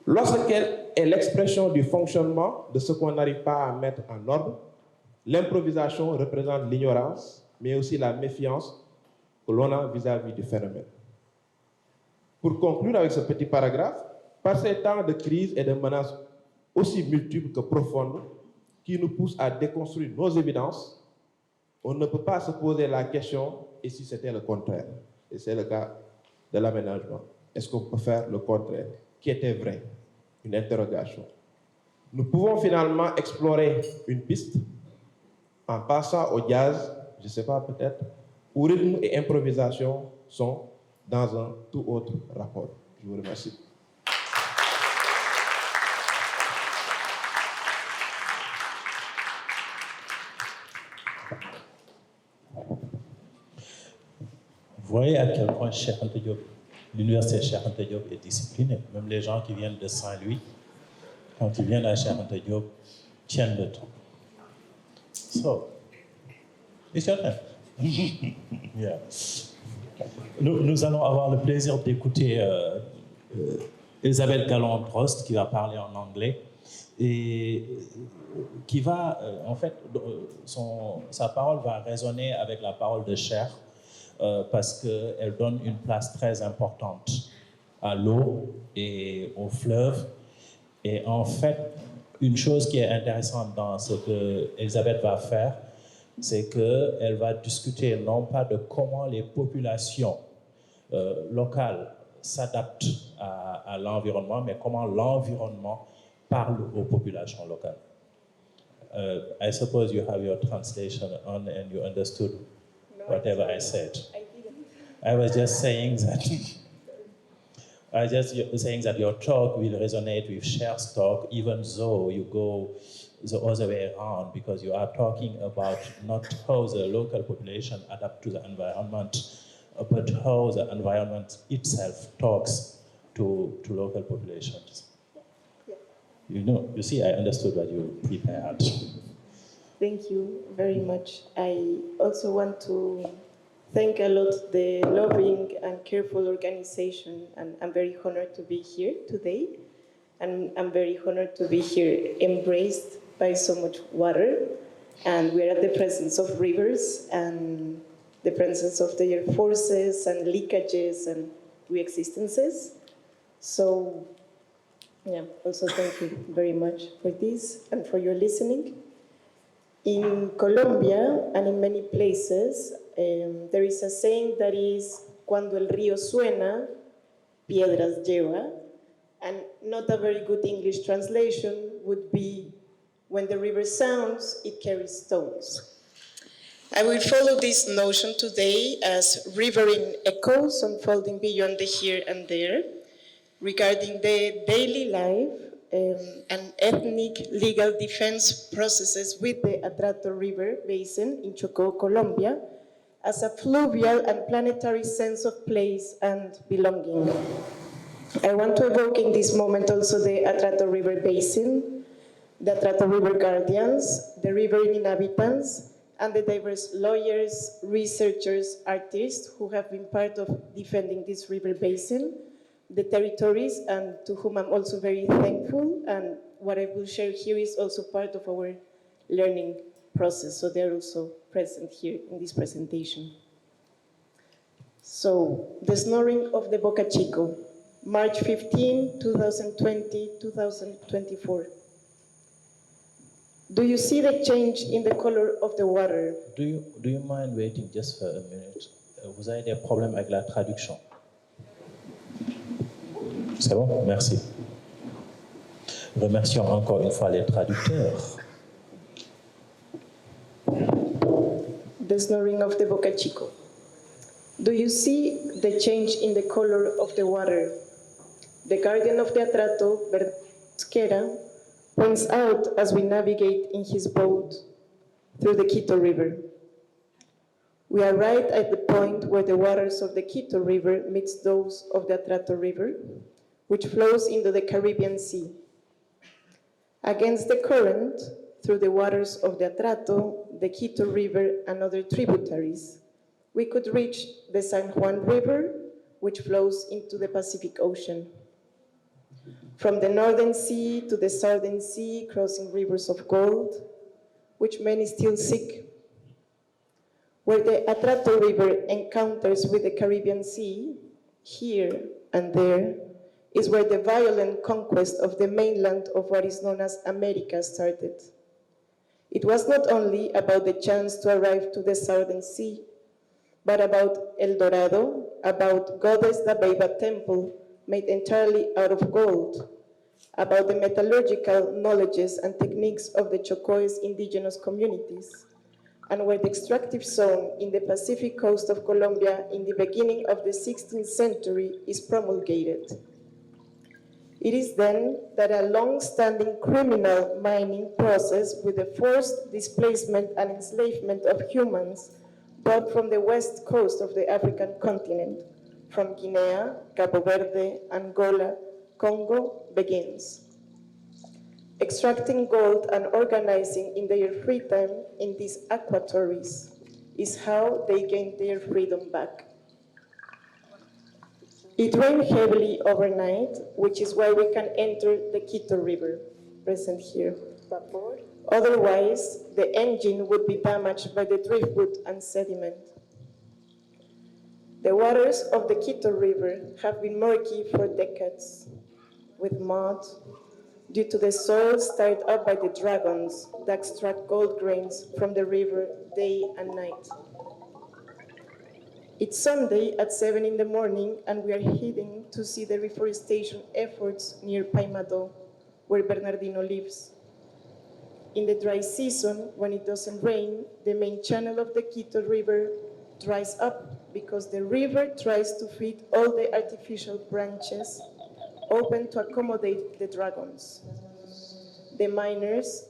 Lorsqu'elle est l'expression du fonctionnement de ce qu'on n'arrive pas à mettre en ordre, l'improvisation représente l'ignorance, mais aussi la méfiance que l'on a vis-à-vis du phénomène. Pour conclure avec ce petit paragraphe, par ces temps de crise et de menaces aussi multiples que profondes, qui nous poussent à déconstruire nos évidences, on ne peut pas se poser la question et si c'était le contraire. Et c'est le cas de l'aménagement. Est-ce qu'on peut faire le contraire? Qui était vrai? Une interrogation. Nous pouvons finalement explorer une piste en passant au jazz, je ne sais pas peut-être, où rythme et improvisation sont dans un tout autre rapport. Je vous remercie. Vous voyez à quel point l'université Cheikh Anta Diop est disciplinée. Même les gens qui viennent de Saint-Louis, quand ils viennent à Cheikh Anta Diop, tiennent le temps. So, it's your turn. Yeah. Nous allons avoir le plaisir d'écouter Elisabeth Gallon-Drost qui va parler en anglais et qui va, en fait, sa parole va résonner avec la parole de Cheikh parce qu'elle donne une place très importante à l'eau et au fleuve. Et en fait, une chose qui est intéressante dans ce que Elisabeth va faire, c'est qu'elle va discuter non pas de comment les populations locales s'adaptent à l'environnement, mais comment l'environnement parle aux populations locales. I suppose you have your translation on and you understood whatever I said. I was just saying that your talk will resonate with Cher's talk, even though you go the other way around, because you are talking about not how the local population adapt to the environment, but how the environment itself talks to local populations. Yeah. You see, I understood what you prepared. Thank you very much. I also want to thank a lot the loving and careful organization, and I'm very honored to be here today. And I'm very honored to be here embraced by so much water. And we're at the presence of rivers and the presence of their forces and leakages and re-existences. So, yeah, also thank you very much for this and for your listening. In Colombia and in many places, there is a saying that is, cuando el río suena, piedras lleva. And not a very good English translation would be, when the river sounds, it carries stones. I will follow this notion today as riverine echoes unfolding beyond the here and there, regarding the daily life and ethnic legal defense processes with the Atrato River Basin in Chocó, Colombia, as a fluvial and planetary sense of place and belonging. I want to evoke in this moment also the Atrato River Basin, the Atrato River Guardians, the riverine inhabitants, and the diverse lawyers, researchers, artists who have been part of defending this river basin, the territories, and to whom I'm also very thankful. And what I will share here is also part of our learning process, so they're also present here in this presentation. So, the snoring of the Boca Chico, March 15, 2020, 2024. Do you see the change in the color of the water? Do you mind waiting just for a minute? Vous avez des problèmes avec la traduction? C'est bon? Merci. Remercions encore une fois les traducteurs. The snoring of the Boca Chico. Do you see the change in the color of the water? The guardian of the Atrato, Bernardo, points out as we navigate in his boat through the Quito River. We are right at the point where the waters of the Quito River meets those of the Atrato River, which flows into the Caribbean Sea. Against the current, through the waters of the Atrato, the Quito River, and other tributaries, we could reach the San Juan River, which flows into the Pacific Ocean. From the Northern Sea to the Southern Sea, crossing rivers of gold, which many still seek. Where the Atrato River encounters with the Caribbean Sea, here and there, is where the violent conquest of the mainland of what is known as America started. It was not only about the chance to arrive to the Southern Sea, but about El Dorado, about Goddess Dabeiba Temple, made entirely out of gold, about the metallurgical knowledges and techniques of the Chocoes indigenous communities, and where the extractive zone in the Pacific coast of Colombia in the beginning of the 16th century is promulgated. It is then that a long-standing criminal mining process with the forced displacement and enslavement of humans brought from the west coast of the African continent, from Guinea, Cabo Verde, Angola, Congo, begins. Extracting gold and organizing in their free time in these aquatories is how they gained their freedom back. It rained heavily overnight, which is why we can enter the Quito River, present here. Otherwise, the engine would be damaged by the driftwood and sediment. The waters of the Quito River have been murky for decades, with mud, due to the soil stirred up by the dragons that extract gold grains from the river day and night. It's Sunday at 7 in the morning, and we are heading to see the reforestation efforts near Paimado, where Bernardino lives. In the dry season, when it doesn't rain, the main channel of the Quito River dries up because the river tries to feed all the artificial branches open to accommodate the dragons. The miners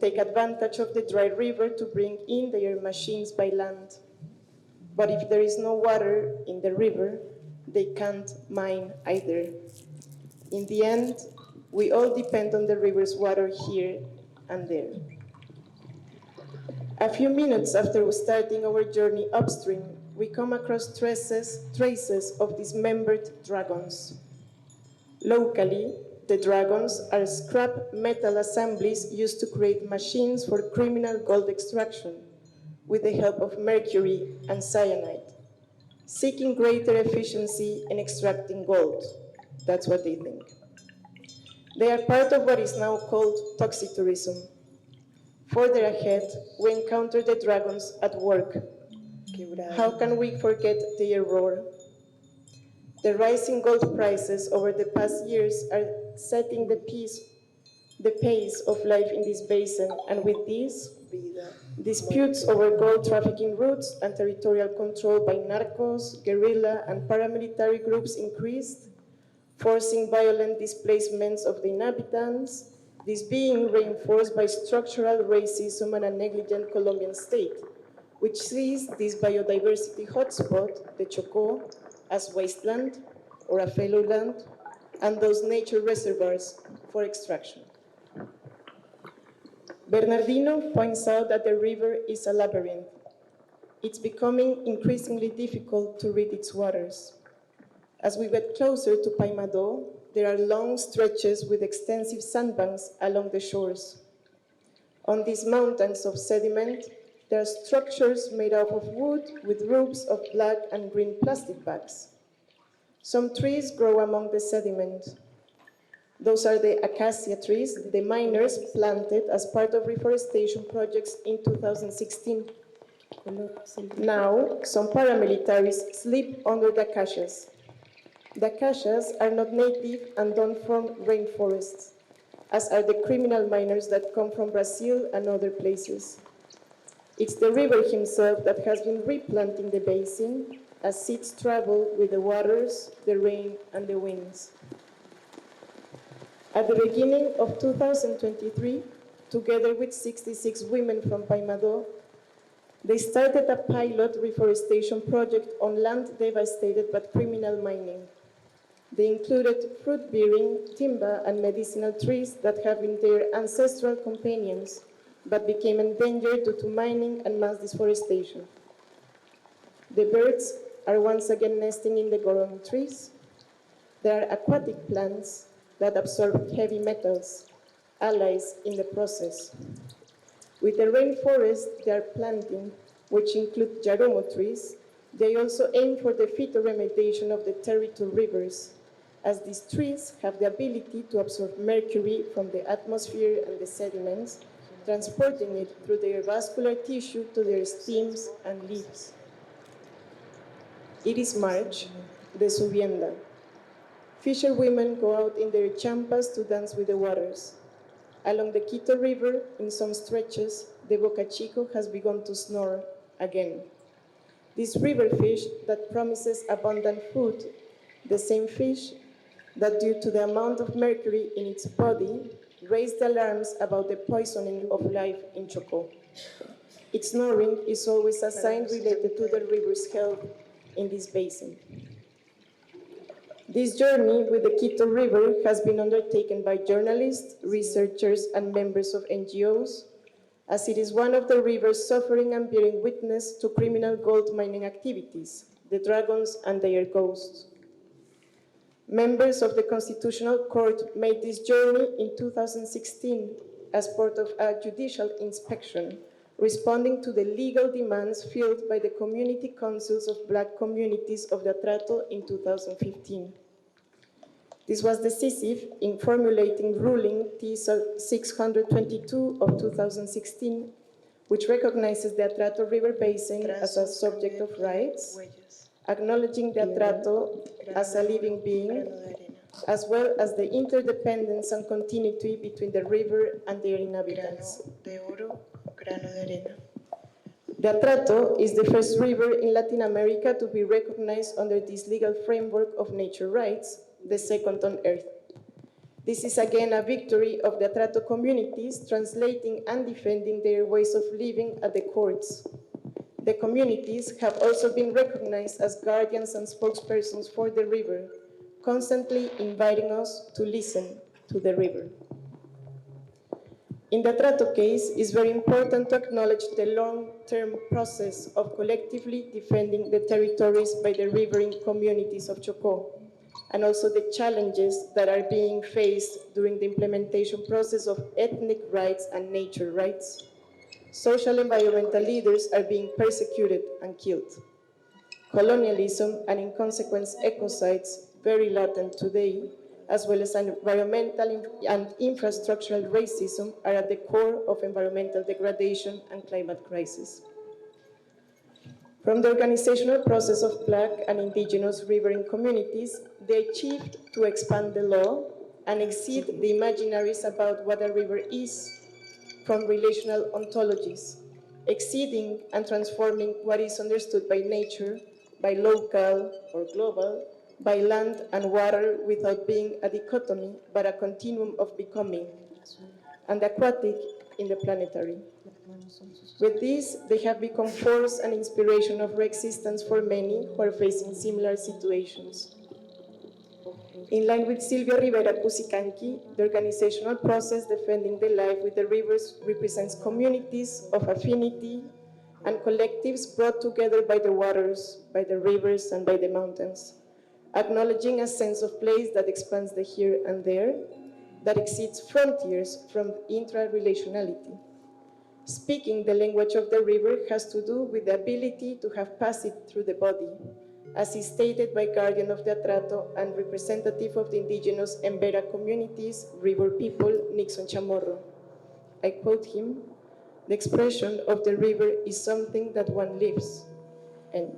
take advantage of the dry river to bring in their machines by land. But if there is no water in the river, they can't mine either. In the end, we all depend on the river's water here and there. A few minutes after starting our journey upstream, we come across traces of dismembered dragons. Locally, the dragons are scrap metal assemblies used to create machines for criminal gold extraction with the help of mercury and cyanide, seeking greater efficiency in extracting gold. That's what they think. They are part of what is now called toxitourism. Further ahead, we encounter the dragons at work. How can we forget their roar? The rising gold prices over the past years are setting the pace of life in this basin, and with this, disputes over gold trafficking routes and territorial control by narcos, guerrilla, and paramilitary groups increased, forcing violent displacements of the inhabitants, this being reinforced by structural racism and a negligent Colombian state, which sees this biodiversity hotspot, the Chocó, as wasteland or a fallow land, and those nature reservoirs for extraction. Bernardino points out that the river is a labyrinth. It's becoming increasingly difficult to read its waters. As we get closer to Paimado, there are long stretches with extensive sandbanks along the shores. On these mountains of sediment, there are structures made out of wood with roofs of black and green plastic bags. Some trees grow among the sediment. Those are the acacia trees the miners planted as part of reforestation projects in 2016. Now, some paramilitaries sleep under the acacias. The acacias are not native and don't form rainforests. as are the criminal miners that come from Brazil and other places. It's the river himself that has been replanting the basin as seeds travel with the waters, the rain, and the winds. At the beginning of 2023, together with 66 women from Paimado, they started a pilot reforestation project on land devastated by criminal mining. They included fruit-bearing, timber, and medicinal trees that have been their ancestral companions, but became endangered due to mining and mass deforestation. The birds are once again nesting in the goron trees. There are aquatic plants that absorb heavy metals, allies in the process. With the rainforest they are planting, which include jarumo trees, they also aim for the phytoremediation of the territory rivers, as these trees have the ability to absorb mercury from the atmosphere and the sediments, transporting it through their vascular tissue to their stems and leaves. It is March, the Subienda. Fisherwomen go out in their champas to dance with the waters. Along the Quito River, in some stretches, the Boca Chico has begun to snore again. This river fish that promises abundant food, the same fish that, due to the amount of mercury in its body, raised alarms about the poisoning of life in Chocó. Its snoring is always a sign related to the river's health in this basin. This journey with the Quito River has been undertaken by journalists, researchers, and members of NGOs, as it is one of the rivers suffering and bearing witness to criminal gold mining activities, the dragons and their ghosts. Members of the Constitutional Court made this journey in 2016 as part of a judicial inspection, responding to the legal demands fueled by the community councils of Black communities of the Atrato in 2015. This was decisive in formulating ruling T-622 of 2016, which recognizes the Atrato River Basin as a subject of rights, acknowledging the Atrato as a living being, as well as the interdependence and continuity between the river and their inhabitants. The Atrato is the first river in Latin America to be recognized under this legal framework of nature rights, the second on earth. This is again a victory of the Atrato communities, translating and defending their ways of living at the courts. The communities have also been recognized as guardians and spokespersons for the river, constantly inviting us to listen to the river. In the Atrato case, it's very important to acknowledge the long-term process of collectively defending the territories by the riverine communities of Chocó, and also the challenges that are being faced during the implementation process of ethnic rights and nature rights. Social environmental leaders are being persecuted and killed. Colonialism and, in consequence, ecocides, very latent today, as well as environmental and infrastructural racism, are at the core of environmental degradation and climate crisis. From the organizational process of Black and indigenous riverine communities, they achieved to expand the law and exceed the imaginaries about what a river is from relational ontologies, exceeding and transforming what is understood by nature, by local or global, by land and water without being a dichotomy, but a continuum of becoming, and aquatic in the planetary. With this, they have become force and inspiration of re-existence for many who are facing similar situations. In line with Silvia Rivera Cusicanqui, the organizational process defending the life with the rivers represents communities of affinity and collectives brought together by the waters, by the rivers, and by the mountains, acknowledging a sense of place that expands the here and there, that exceeds frontiers from intra-relationality. Speaking the language of the river has to do with the ability to have passed through the body, as is stated by guardian of the Atrato and representative of the indigenous Embera communities, river people, Nixon Chamorro. I quote him, "The expression of the river is something that one lives." And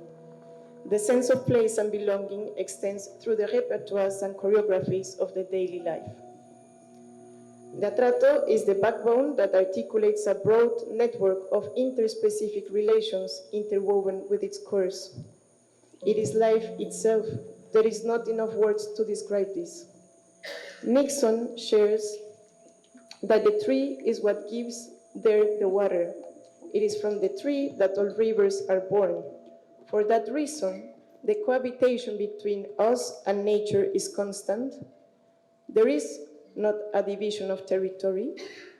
the sense of place and belonging extends through the repertoires and choreographies of the daily life. The Atrato is the backbone that articulates a broad network of interspecific relations interwoven with its course. It is life itself. There is not enough words to describe this. Nixon shares that the tree is what gives there the water. It is from the tree that all rivers are born. For that reason, the cohabitation between us and nature is constant. There is not a division of territory.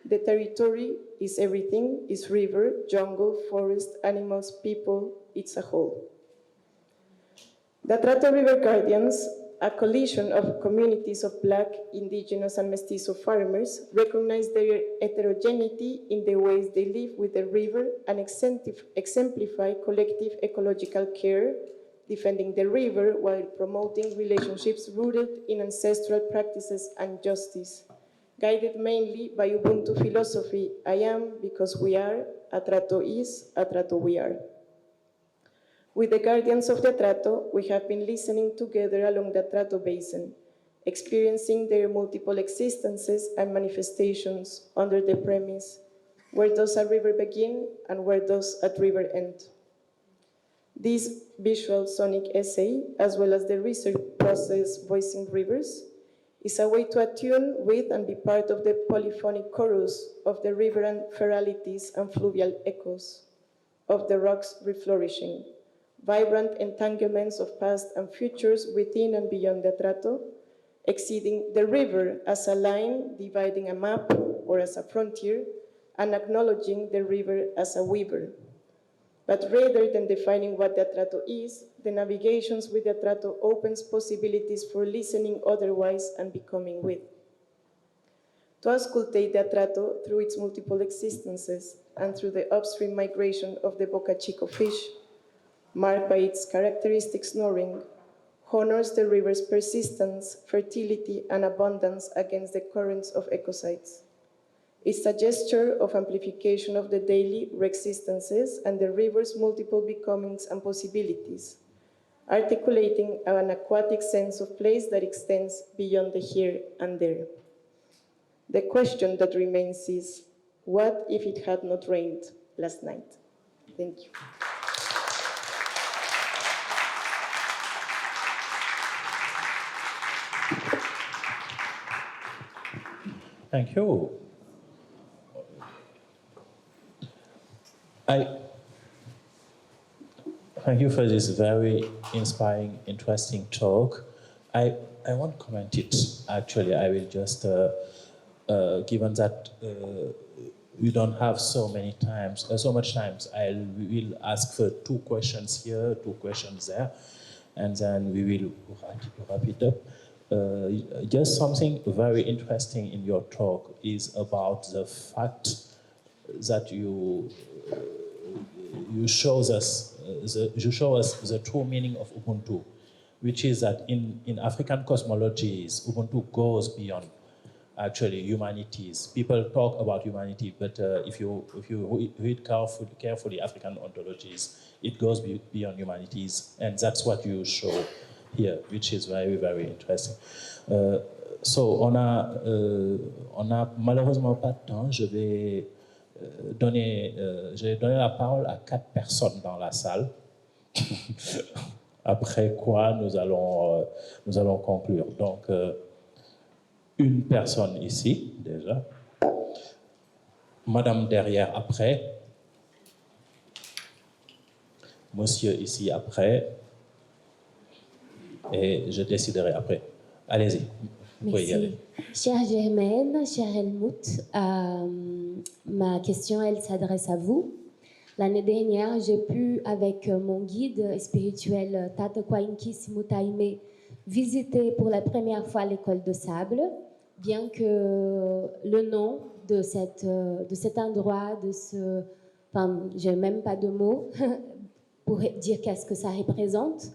The territory is everything, is river, jungle, forest, animals, people, it's a whole. The Atrato River Guardians, a coalition of communities of Black, Indigenous, and Mestizo farmers, recognize their heterogeneity in the ways they live with the river and exemplify collective ecological care, defending the river while promoting relationships rooted in ancestral practices and justice, guided mainly by Ubuntu philosophy, I am because we are, Atrato is, Atrato we are. With the Guardians of the Atrato, we have been listening together along the Atrato Basin, experiencing their multiple existences and manifestations under the premise, where does a river begin and where does a river end? This visual sonic essay, as well as the research process Voicing Rivers, is a way to attune with and be part of the polyphonic chorus of the river and feralities and fluvial echoes of the rocks reflourishing, vibrant entanglements of past and futures within and beyond the Atrato, exceeding the river as a line dividing a map or as a frontier, and acknowledging the river as a weaver. But rather than defining what the Atrato is, the navigations with the Atrato opens possibilities for listening otherwise and becoming with. To auscultate the Atrato through its multiple existences and through the upstream migration of the Boca Chico fish, marked by its characteristic snoring, honors the river's persistence, fertility, and abundance against the currents of ecocides. It's a gesture of amplification of the daily existences and the river's multiple becomings and possibilities, articulating an aquatic sense of place that extends beyond the here and there. The question that remains is, what if it had not rained last night? Thank you. Thank you. Thank you for this very inspiring, interesting talk. I won't comment it. Actually, I will just, given that we don't have so much times, I will ask for 2 questions here, 2 questions there, and then we will wrap it up. Just something very interesting in your talk is about the fact that you show us the true meaning of Ubuntu, which is that in African cosmologies, Ubuntu goes beyond actually humanities. People talk about humanity, but if you read carefully African ontologies, it goes beyond humanities, and that's what you show here, which is very, very interesting. So, on a malheureusement pas de temps. Je vais donner la parole à 4 personnes dans la salle. Après quoi, nous allons conclure. Donc, une personne ici, déjà. Madame derrière, après. Monsieur ici, après. Et je déciderai après. Allez-y. Merci. Chère Germaine, cher Helmut, ma question, elle s'adresse à vous. L'année dernière, j'ai pu, avec mon guide spirituel Tata Kwainki Simutaime, visiter pour la première fois l'école de sable, bien que le nom de cet endroit, enfin, j'ai même pas de mots pour dire qu'est-ce que ça représente.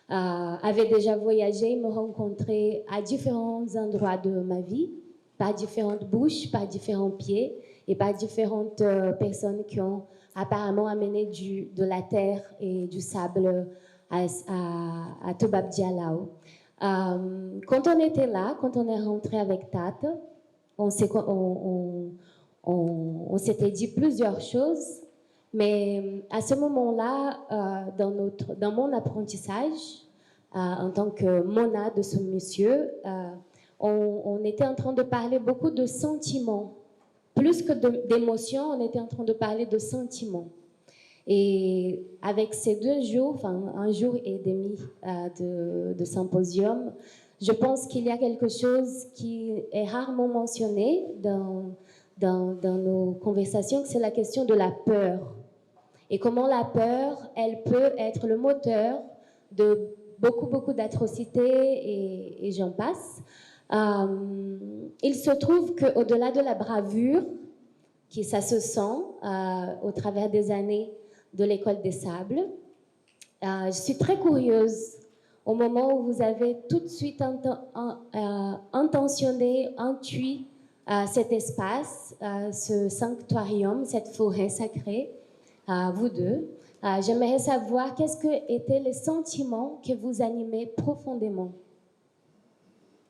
Avait déjà voyagé, me rencontré à différents endroits de ma vie, par différentes bouches, par différents pieds et par différentes personnes qui ont apparemment amené de la terre et du sable à Tobab Dialao. Quand on était là, quand on est rentré avec Tate, on s'était dit plusieurs choses, mais à ce moment-là, dans mon apprentissage, en tant que mona de ce monsieur, on était en train de parler beaucoup de sentiments. Plus que d'émotions, on était en train de parler de sentiments. Et avec ces 2 jours, enfin 1 jour et demi de symposium, je pense qu'il y a quelque chose qui est rarement mentionné dans nos conversations, c'est la question de la peur. Et comment la peur, elle peut être le moteur de beaucoup d'atrocités et j'en passe. Il se trouve qu'au-delà de la bravure, ça se sent au travers des années de l'école des sables, je suis très curieuse au moment où vous avez tout de suite intentionné, intuit cet espace, ce sanctuarium, cette forêt sacrée, vous deux. J'aimerais savoir qu'est-ce que étaient les sentiments que vous animaient profondément.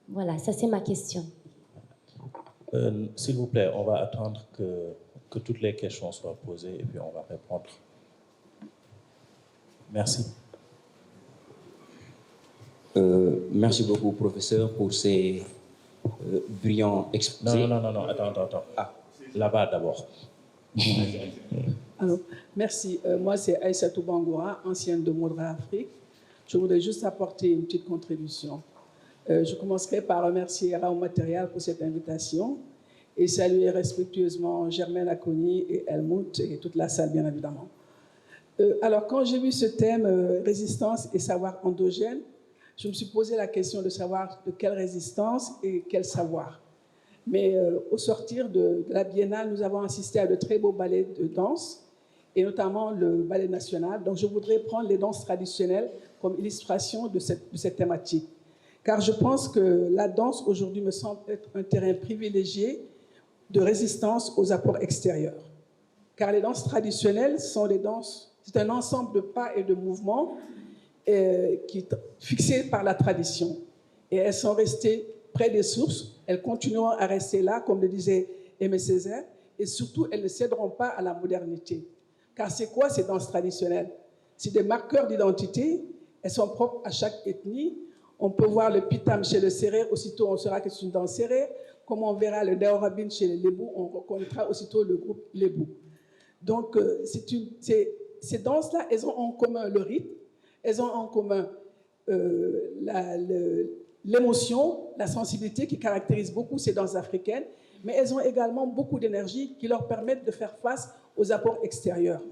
Voilà, ça c'est ma question. S'il vous plaît, on va attendre que toutes les questions soient posées et puis on va répondre. Merci. Merci beaucoup, professeur, pour ces brillants exposés. Non, attends. Ah, là-bas d'abord. Alors, merci. Moi, c'est Aïssatou Bangoura, ancienne de Modra Afrique. Je voudrais juste apporter une petite contribution. Je commencerai par remercier Raoult Material pour cette invitation et saluer respectueusement Germaine Acogny et Helmut et toute la salle, bien évidemment. Alors, quand j'ai vu ce thème résistance et savoir endogène, je me suis posé la question de savoir de quelle résistance et quel savoir. Mais au sortir de la biennale, nous avons assisté à de très beaux ballets de danse, et notamment le ballet national. Donc je voudrais prendre les danses traditionnelles comme illustration de cette thématique. Car je pense que la danse aujourd'hui me semble être un terrain privilégié de résistance aux apports extérieurs. Car les danses traditionnelles sont des danses, c'est un ensemble de pas et de mouvements fixés par la tradition. Et elles sont restées près des sources, elles continueront à rester là, comme le disait Aimé Césaire, et surtout, elles ne céderont pas à la modernité. Car c'est quoi ces danses traditionnelles? C'est des marqueurs d'identité, elles sont propres à chaque ethnie. On peut voir le pitam chez le Sérère, aussitôt on saura que c'est une danse Sérère. Comme on verra le Daorabine chez les Lébou, on reconnaîtra aussitôt le groupe Lébou. Donc, ces danses-là, elles ont en commun le rythme, elles ont en commun l'émotion, la sensibilité qui caractérise beaucoup ces danses africaines, mais elles ont également beaucoup d'énergie qui leur permettent de faire face aux apports extérieurs.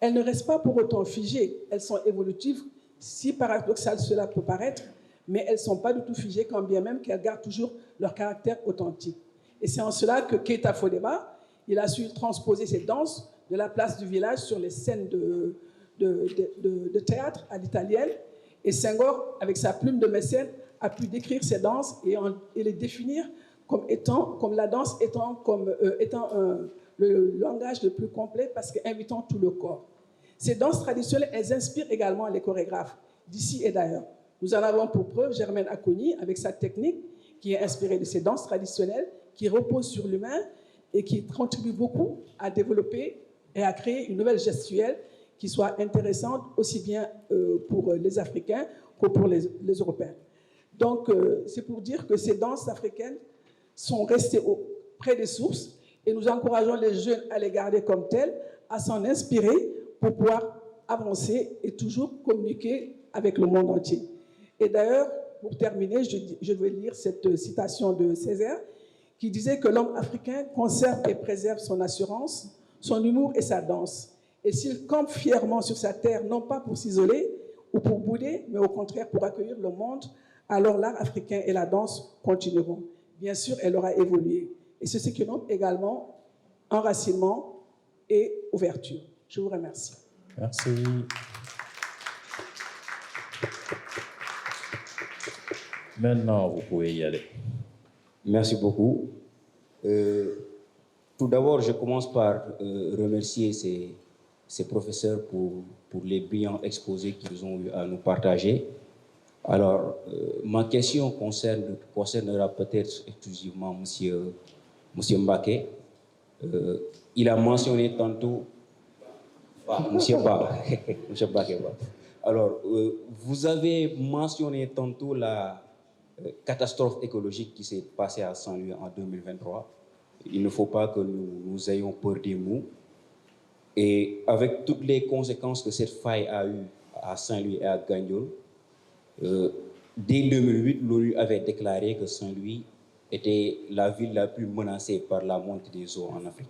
Elles ne restent pas pour autant figées, elles sont évolutives, si paradoxal cela peut paraître, mais elles ne sont pas du tout figées, quand bien même qu'elles gardent toujours leur caractère authentique. Et c'est en cela que Keita Fodeba, il a su transposer ces danses de la place du village sur les scènes de théâtre à l'italienne, et Senghor, avec sa plume de mécène, a pu décrire ces danses et les définir comme la danse étant le langage le plus complet parce qu'invitant tout le corps. Ces danses traditionnelles, elles inspirent également les chorégraphes d'ici et d'ailleurs. Nous en avons pour preuve Germaine Acogny avec sa technique qui est inspirée de ces danses traditionnelles, qui repose sur l'humain et qui contribue beaucoup à développer et à créer une nouvelle gestuelle qui soit intéressante aussi bien pour les Africains que pour les Européens. Donc, c'est pour dire que ces danses africaines sont restées près des sources et nous encourageons les jeunes à les garder comme telles, à s'en inspirer pour pouvoir avancer et toujours communiquer avec le monde entier. Et d'ailleurs, pour terminer, je vais lire cette citation de Césaire qui disait que l'homme africain conserve et préserve son assurance, son humour et sa danse. Et s'il campe fièrement sur sa terre, non pas pour s'isoler ou pour bouder, mais au contraire pour accueillir le monde, alors l'art africain et la danse continueront. Bien sûr, elle aura évolué. Et c'est ce qui nomme également enracinement et ouverture. Je vous remercie. Merci. Maintenant, vous pouvez y aller. Merci beaucoup. Tout d'abord, je commence par remercier ces professeurs pour les brillants exposés qu'ils ont eu à nous partager. Alors, ma question concernera peut-être exclusivement M. M. Mbaké. Il a mentionné tantôt... Monsieur Mbaké. Alors, vous avez mentionné tantôt la catastrophe écologique qui s'est passée à Saint-Louis en 2023. Il ne faut pas que nous ayons peur des mots. Et avec toutes les conséquences que cette faille a eues à Saint-Louis et à Gandiol, dès 2008, l'ONU avait déclaré que Saint-Louis était la ville la plus menacée par la montée des eaux en Afrique.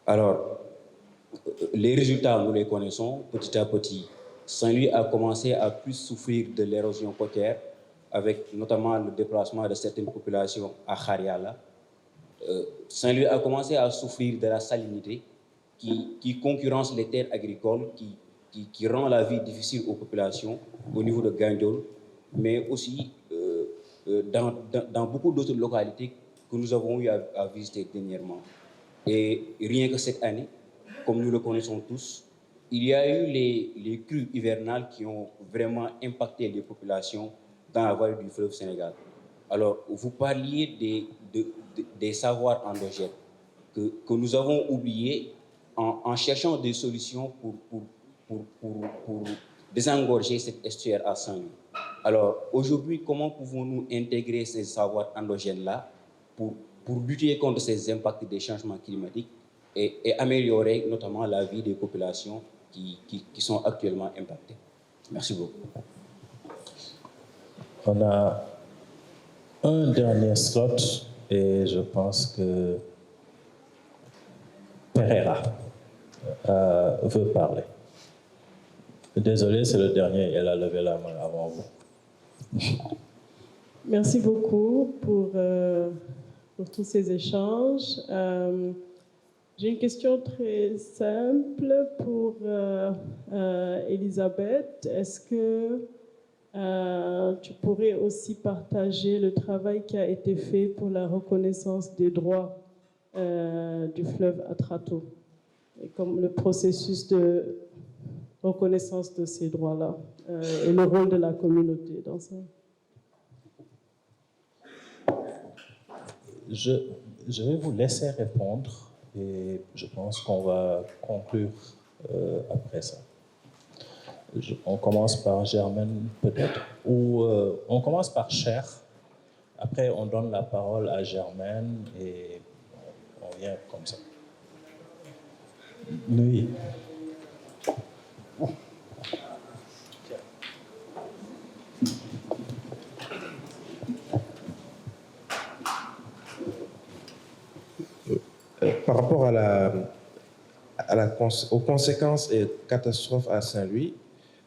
Alors, les résultats, nous les connaissons petit à petit. Saint-Louis a commencé à plus souffrir de l'érosion côtière, avec notamment le déplacement de certaines populations à Khariala. Saint-Louis a commencé à souffrir de la salinité qui concurrence les terres agricoles, qui rend la vie difficile aux populations au niveau de Gandiol, mais aussi dans beaucoup d'autres localités que nous avons eu à visiter dernièrement. Et rien que cette année, comme nous le connaissons tous, il y a eu les crues hivernales qui ont vraiment impacté les populations dans la vallée du fleuve Sénégal. Alors, vous parliez des savoirs endogènes que nous avons oubliés en cherchant des solutions pour désengorger cet estuaire à Saint-Louis. Alors, aujourd'hui, comment pouvons-nous intégrer ces savoirs endogènes-là pour lutter contre ces impacts des changements climatiques et améliorer notamment la vie des populations qui sont actuellement impactées? Merci beaucoup. On a un dernier slot et je pense que Pereira veut parler. Désolé, c'est le dernier, elle a levé la main avant vous. Merci beaucoup pour tous ces échanges. J'ai une question très simple pour Elisabeth. Est-ce que tu pourrais aussi partager le travail qui a été fait pour la reconnaissance des droits du fleuve Atrato et comme le processus de reconnaissance de ces droits-là et le rôle de la communauté dans ça? Je vais vous laisser répondre et je pense qu'on va conclure après ça. On commence par Germaine peut-être, ou on commence par Cher. Après, on donne la parole à Germaine et on vient comme ça. Oui. Par rapport aux conséquences et catastrophes à Saint-Louis,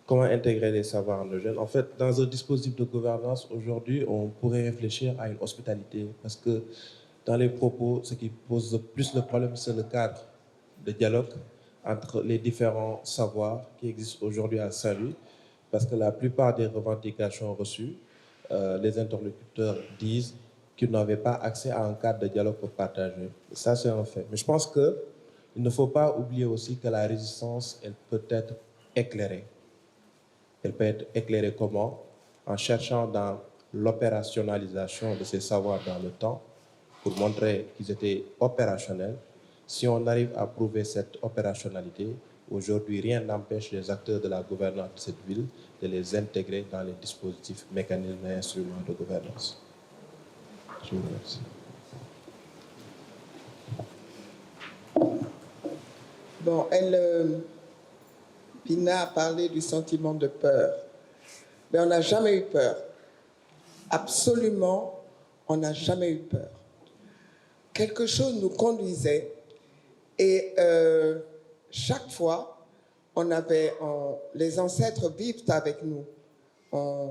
comment intégrer les savoirs endogènes? En fait, dans un dispositif de gouvernance, aujourd'hui, on pourrait réfléchir à une hospitalité parce que dans les propos, ce qui pose le plus le problème, c'est le cadre de dialogue entre les différents savoirs qui existent aujourd'hui à Saint-Louis, parce que la plupart des revendications reçues, les interlocuteurs disent qu'ils n'avaient pas accès à un cadre de dialogue pour partager. Ça, c'est un fait. Mais je pense qu'il ne faut pas oublier aussi que la résistance, elle peut être éclairée. Elle peut être éclairée comment? En cherchant dans l'opérationnalisation de ces savoirs dans le temps, pour montrer qu'ils étaient opérationnels. Si on arrive à prouver cette opérationnalité, aujourd'hui, rien n'empêche les acteurs de la gouvernance de cette ville de les intégrer dans les dispositifs, mécanismes et instruments de gouvernance. Je vous remercie. Bon, Pina a parlé du sentiment de peur. Mais on n'a jamais eu peur. Absolument, on n'a jamais eu peur. Quelque chose nous conduisait et chaque fois, les ancêtres vivent avec nous. On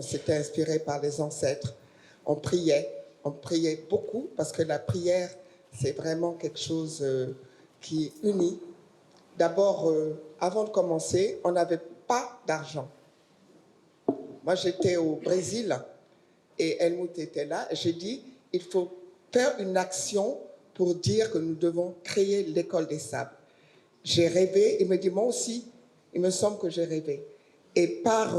s'était inspiré par les ancêtres. On priait beaucoup parce que la prière, c'est vraiment quelque chose qui unit. D'abord, avant de commencer, on n'avait pas d'argent. Moi, j'étais au Brésil et Helmut était là. J'ai dit, il faut faire une action pour dire que nous devons créer l'école des sables. J'ai rêvé, il me dit, moi aussi, il me semble que j'ai rêvé. Et par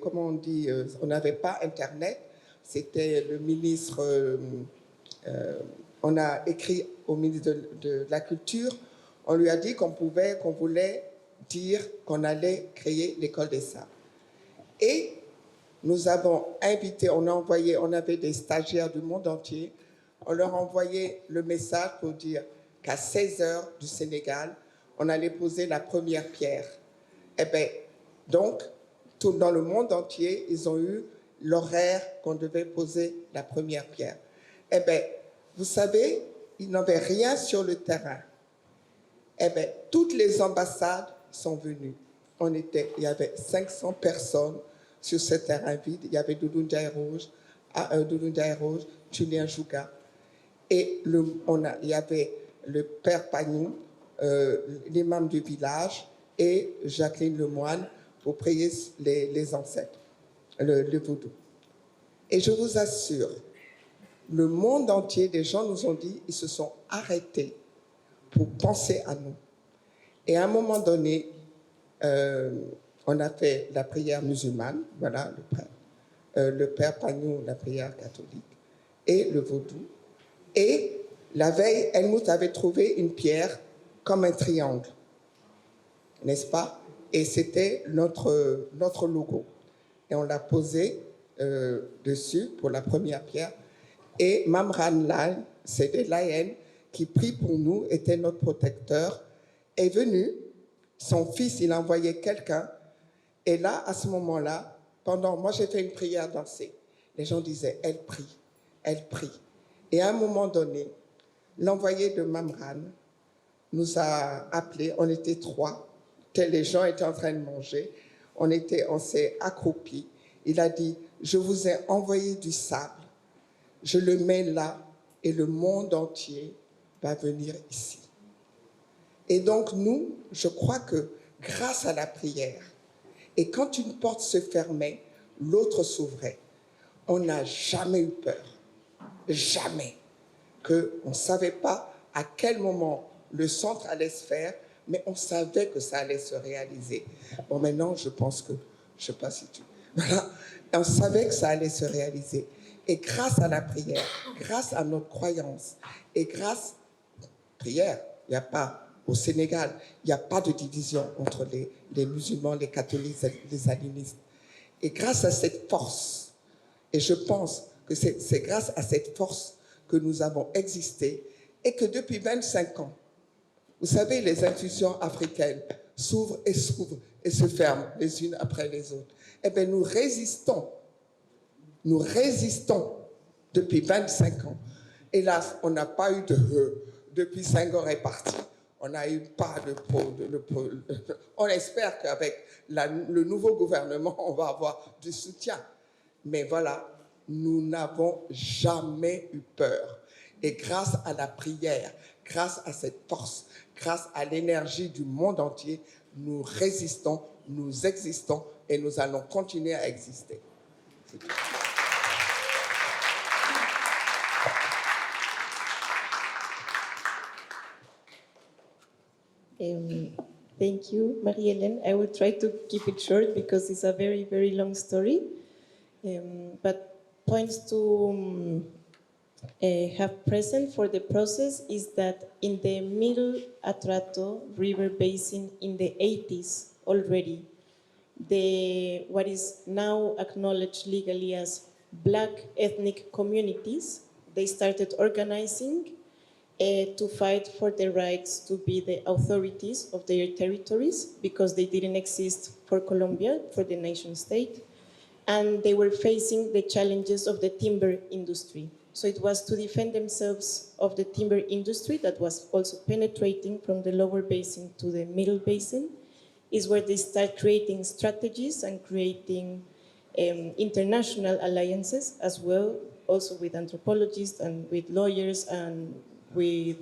comment on dit, on n'avait pas Internet, c'était le ministre on a écrit au ministre de la Culture, on lui a dit qu'on voulait dire qu'on allait créer l'école des sables. Et nous avons invité, on avait des stagiaires du monde entier, on leur a envoyé le message pour dire qu'à 16h du Sénégal, on allait poser la première pierre. Eh bien, donc, tout dans le monde entier, ils ont eu l'horaire qu'on devait poser la première pierre. Eh bien, vous savez, ils n'avaient rien sur le terrain. Eh bien, toutes les ambassades sont venues. Il y avait 500 personnes sur ce terrain vide. Il y avait Doudou Ndiaye Rouge, Julien Jouga. Et il y avait le père Pagnou, l'imam du village, et Jacqueline Lemoine pour prier les ancêtres, le vaudou. Et je vous assure, le monde entier, des gens nous ont dit, ils se sont arrêtés pour penser à nous. Et à un moment donné, on a fait la prière musulmane, voilà, le père Pagnou, la prière catholique, et le vaudou. Et la veille, Helmut avait trouvé une pierre comme un triangle, n'est-ce pas? Et c'était notre logo. Et on l'a posé dessus pour la première pierre. Et Mamran Lai, c'était l'AN qui prie pour nous, était notre protecteur, est venu. Son fils, il a envoyé quelqu'un. Et là, à ce moment-là, moi j'ai fait une prière dansée. Les gens disaient, elle prie, elle prie. Et à un moment donné, l'envoyé de Mamran nous a appelés, on était 3, les gens étaient en train de manger, on s'est accroupis. Il a dit, je vous ai envoyé du sable, je le mets là et le monde entier va venir ici. Et donc nous, je crois que grâce à la prière, et quand une porte se fermait, l'autre s'ouvrait. On n'a jamais eu peur, jamais, qu'on ne savait pas à quel moment le centre allait se faire, mais on savait que ça allait se réaliser. Bon, maintenant, je pense que, je ne sais pas si tu... Voilà, on savait que ça allait se réaliser. Et grâce à la prière, grâce à notre croyance, et grâce à la prière, il n'y a pas, au Sénégal, il n'y a pas de division entre les musulmans, les catholiques, les animistes. Et grâce à cette force, et je pense que c'est grâce à cette force que nous avons existé, et que depuis 25 ans, vous savez, les institutions africaines s'ouvrent et se ferment les unes après les autres. Eh bien, nous résistons depuis 25 ans. Hélas, on n'a pas eu depuis Senghor est parti, on n'a eu pas de on espère qu'avec le nouveau gouvernement, on va avoir du soutien. Mais voilà, nous n'avons jamais eu peur. Et grâce à la prière, grâce à cette force, grâce à l'énergie du monde entier, nous résistons, nous existons et nous allons continuer à exister. Thank you, Marie-Hélène. I will try to keep it short because it's a very, very long story. But points to have present for the process is that in the Middle Atrato River Basin in the 80s already, what is now acknowledged legally as Black ethnic communities, they started organizing to fight for the rights to be the authorities of their territories because they didn't exist for Colombia, for the nation state, and they were facing the challenges of the timber industry. So it was to defend themselves of the timber industry that was also penetrating from the lower basin to the middle basin, is where they start creating strategies and creating international alliances as well, also with anthropologists and with lawyers and with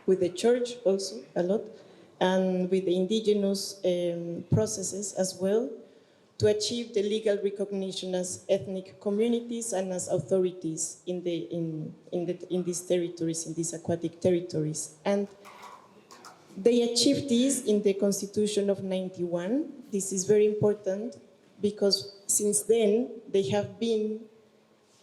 the church also a lot, and with the indigenous processes as well, to achieve the legal recognition as ethnic communities and as authorities in these territories, in these aquatic territories. And they achieved this in the Constitution of '91. This is very important because since then they have been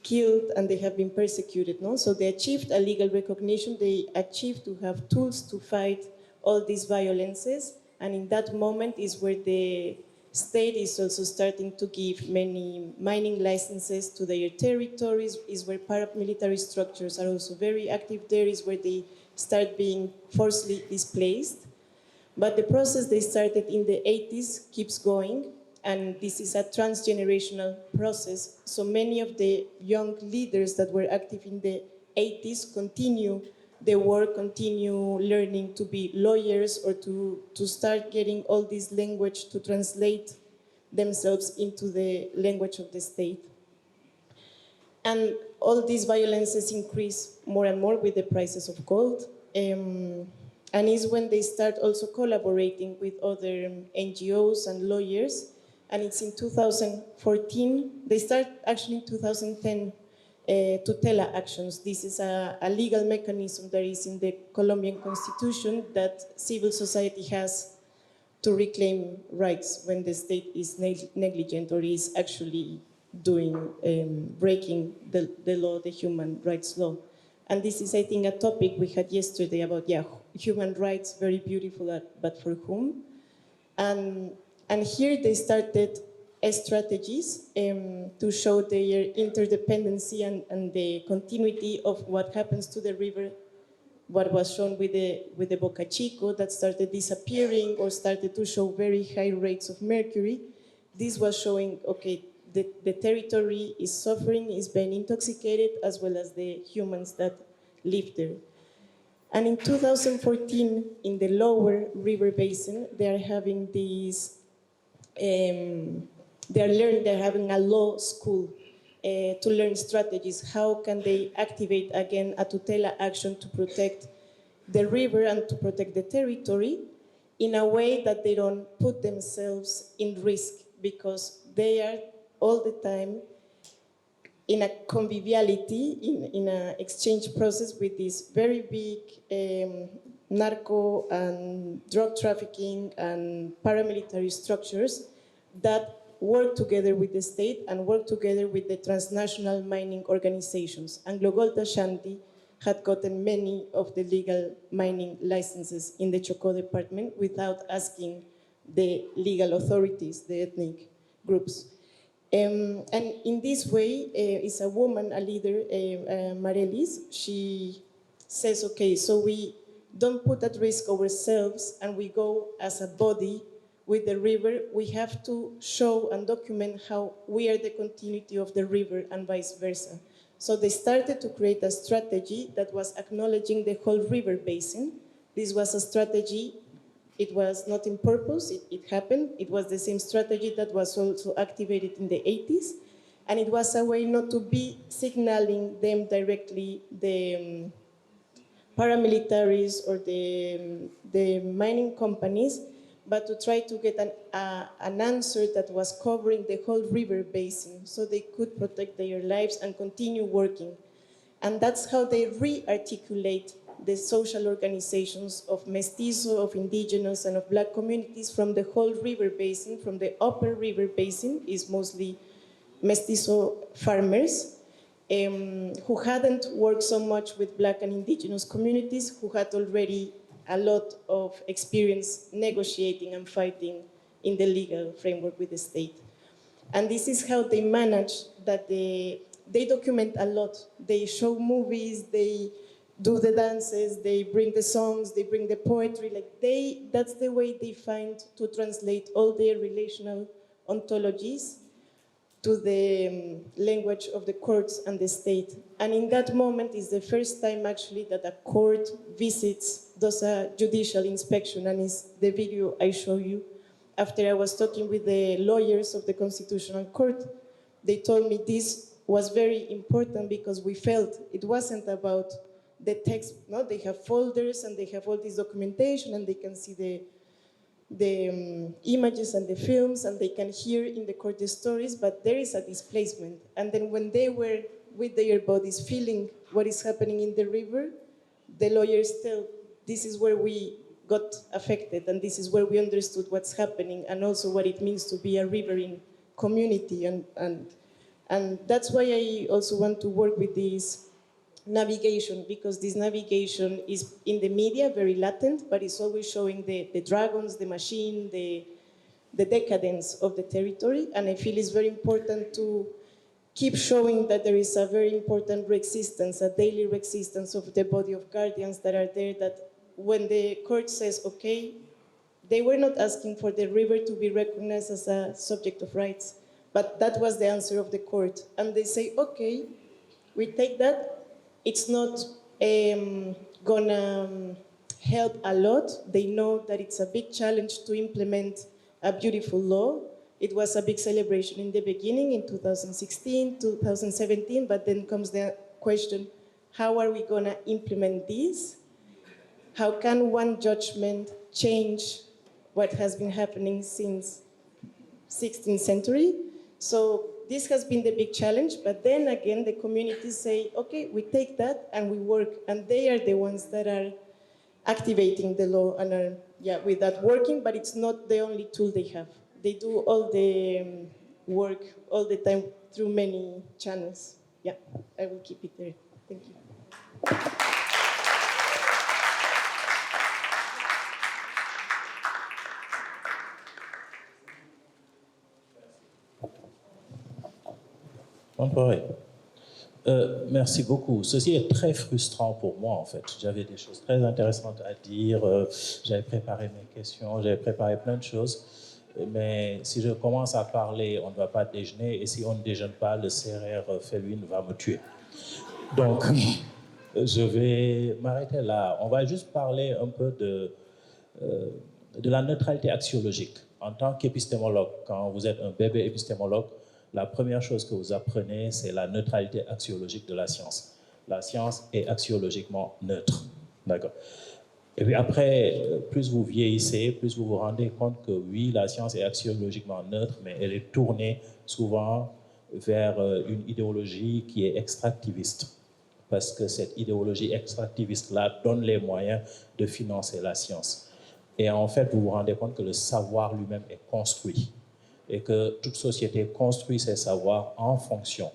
killed and they have been persecuted. No? So they achieved a legal recognition, they achieved to have tools to fight all these violences, and in that moment is where the state is also starting to give many mining licenses to their territories, is where paramilitary structures are also very active there, is where they start being forcibly displaced. But the process they started in the 80s keeps going, and this is a transgenerational process. So many of the young leaders that were active in the 80s continue their work, continue learning to be lawyers or to start getting all this language to translate themselves into the language of the state. And all these violences increase more and more with the prices of gold. And is when they start also collaborating with other NGOs and lawyers. And it's in 2014, they start actually in 2010, tutela actions. This is a legal mechanism that is in the Colombian constitution that civil society has to reclaim rights when the state is negligent or is actually doing, breaking the law, the human rights law. And this is, I think, a topic we had yesterday about, human rights, very beautiful, but for whom? And here they started strategies to show their interdependency and the continuity of what happens to the river, what was shown with the Boca Chico that started disappearing or started to show very high rates of mercury. This was showing, okay, the territory is suffering, is being intoxicated, as well as the humans that live there. And in 2014, in the lower river basin, they are having these, they're having a law school to learn strategies. How can they activate again a tutela action to protect the river and to protect the territory in a way that they don't put themselves in risk, because they are all the time in a conviviality, in an exchange process with these very big narco and drug trafficking and paramilitary structures that work together with the state and work together with the transnational mining organizations. AngloGold Ashanti had gotten many of the legal mining licenses in the Chocó department without asking the legal authorities, the ethnic groups. And in this way, is a woman, a leader, Marelis. She says, okay, so we don't put at risk ourselves and we go as a body with the river. We have to show and document how we are the continuity of the river and vice versa. So they started to create a strategy that was acknowledging the whole river basin. This was a strategy. It was not in purpose, it happened. It was the same strategy that was also activated in the 80s. And it was a way not to be signaling them directly, the paramilitaries or the mining companies, but to try to get an answer that was covering the whole river basin so they could protect their lives and continue working. And that's how they re-articulate the social organizations of mestizo, of indigenous, and of black communities from the whole river basin. From the upper river basin is mostly mestizo farmers who hadn't worked so much with black and indigenous communities, who had already a lot of experience negotiating and fighting in the legal framework with the state. And this is how they manage that they document a lot. They show movies, they do the dances, they bring the songs, they bring the poetry. That's the way they find to translate all their relational ontologies to the language of the courts and the state. And in that moment is the first time actually that a court visits, does a judicial inspection, and is the video I show you. After I was talking with the lawyers of the Constitutional Court, they told me this was very important because we felt it wasn't about the text. No, they have folders and they have all this documentation and they can see the images and the films and they can hear in the court the stories, but there is a displacement. And then when they were with their bodies feeling what is happening in the river, the lawyers tell, this is where we got affected and this is where we understood what's happening and also what it means to be a riverine community and And that's why I also want to work with this navigation, because this navigation is in the media very latent, but it's always showing the dragons, the machine, the decadence of the territory. And I feel it's very important to keep showing that there is a very important resistance, a daily resistance of the body of guardians that are there, that when the court says, okay, they were not asking for the river to be recognized as a subject of rights, but that was the answer of the court. And they say, okay, we take that. It's not gonna help a lot. They know that it's a big challenge to implement a beautiful law. It was a big celebration in the beginning, in 2016, 2017, but then comes the question, how are we gonna implement this? How can one judgment change what has been happening since 16th century? So this has been the big challenge, but then again, the communities say, okay, we take that and we work, and they are the ones that are activating the law and are, with that working, but it's not the only tool they have. They do all the work all the time through many channels. Yeah, I will keep it there. Thank you. Merci beaucoup. Ceci est très frustrant pour moi, en fait. J'avais des choses très intéressantes à dire, j'avais préparé mes questions, j'avais préparé plein de choses, mais si je commence à parler, on ne va pas déjeuner, et si on ne déjeune pas, le CRR Felwine va me tuer. Donc, je vais m'arrêter là. On va juste parler un peu de la neutralité axiologique. En tant qu'épistémologue, quand vous êtes un bébé épistémologue, la première chose que vous apprenez, c'est la neutralité axiologique de la science. La science est axiologiquement neutre. D'accord. Et puis après, plus vous vieillissez, plus vous vous rendez compte que oui, la science est axiologiquement neutre, mais elle est tournée souvent vers une idéologie qui est extractiviste. Parce que cette idéologie extractiviste-là donne les moyens de financer la science. Et en fait, vous vous rendez compte que le savoir lui-même est construit. Et que toute société construit ses savoirs en fonction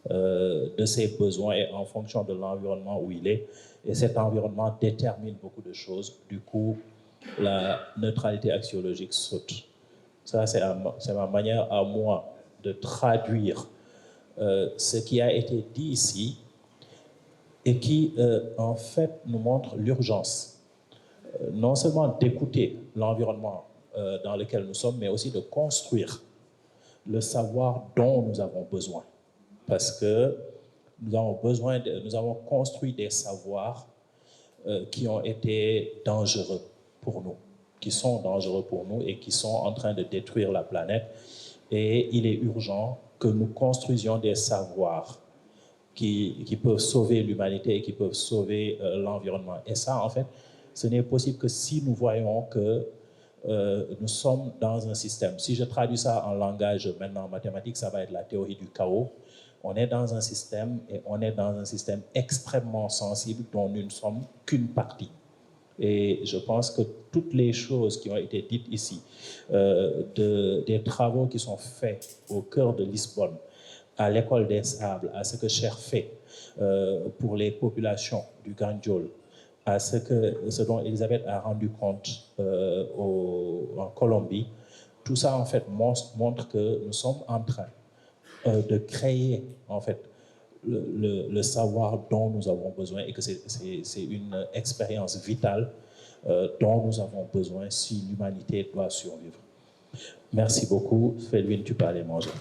de ses besoins et en fonction de l'environnement où il est. Et cet environnement détermine beaucoup de choses. Du coup, la neutralité axiologique saute. Ça, c'est ma manière à moi de traduire ce qui a été dit ici et qui, en fait, nous montre l'urgence, non seulement d'écouter l'environnement dans lequel nous sommes, mais aussi de construire le savoir dont nous avons besoin. Parce que nous avons construit des savoirs qui ont été dangereux pour nous, qui sont dangereux pour nous et qui sont en train de détruire la planète. Et il est urgent que nous construisions des savoirs qui peuvent sauver l'humanité et qui peuvent sauver l'environnement. Et ça, en fait, ce n'est possible que si nous voyons que nous sommes dans un système. Si je traduis ça en langage maintenant mathématique, ça va être la théorie du chaos. On est dans un système et on est dans un système extrêmement sensible dont nous ne sommes qu'une partie. Et je pense que toutes les choses qui ont été dites ici, des travaux qui sont faits au cœur de Lisbonne, à l'école des sables, à ce que Cher fait pour les populations du Gandiol, à ce dont Elisabeth a rendu compte en Colombie, tout ça en fait montre que nous sommes en train de créer en fait le savoir dont nous avons besoin et que c'est une expérience vitale dont nous avons besoin si l'humanité doit survivre. Merci beaucoup. Felwine, tu peux aller manger.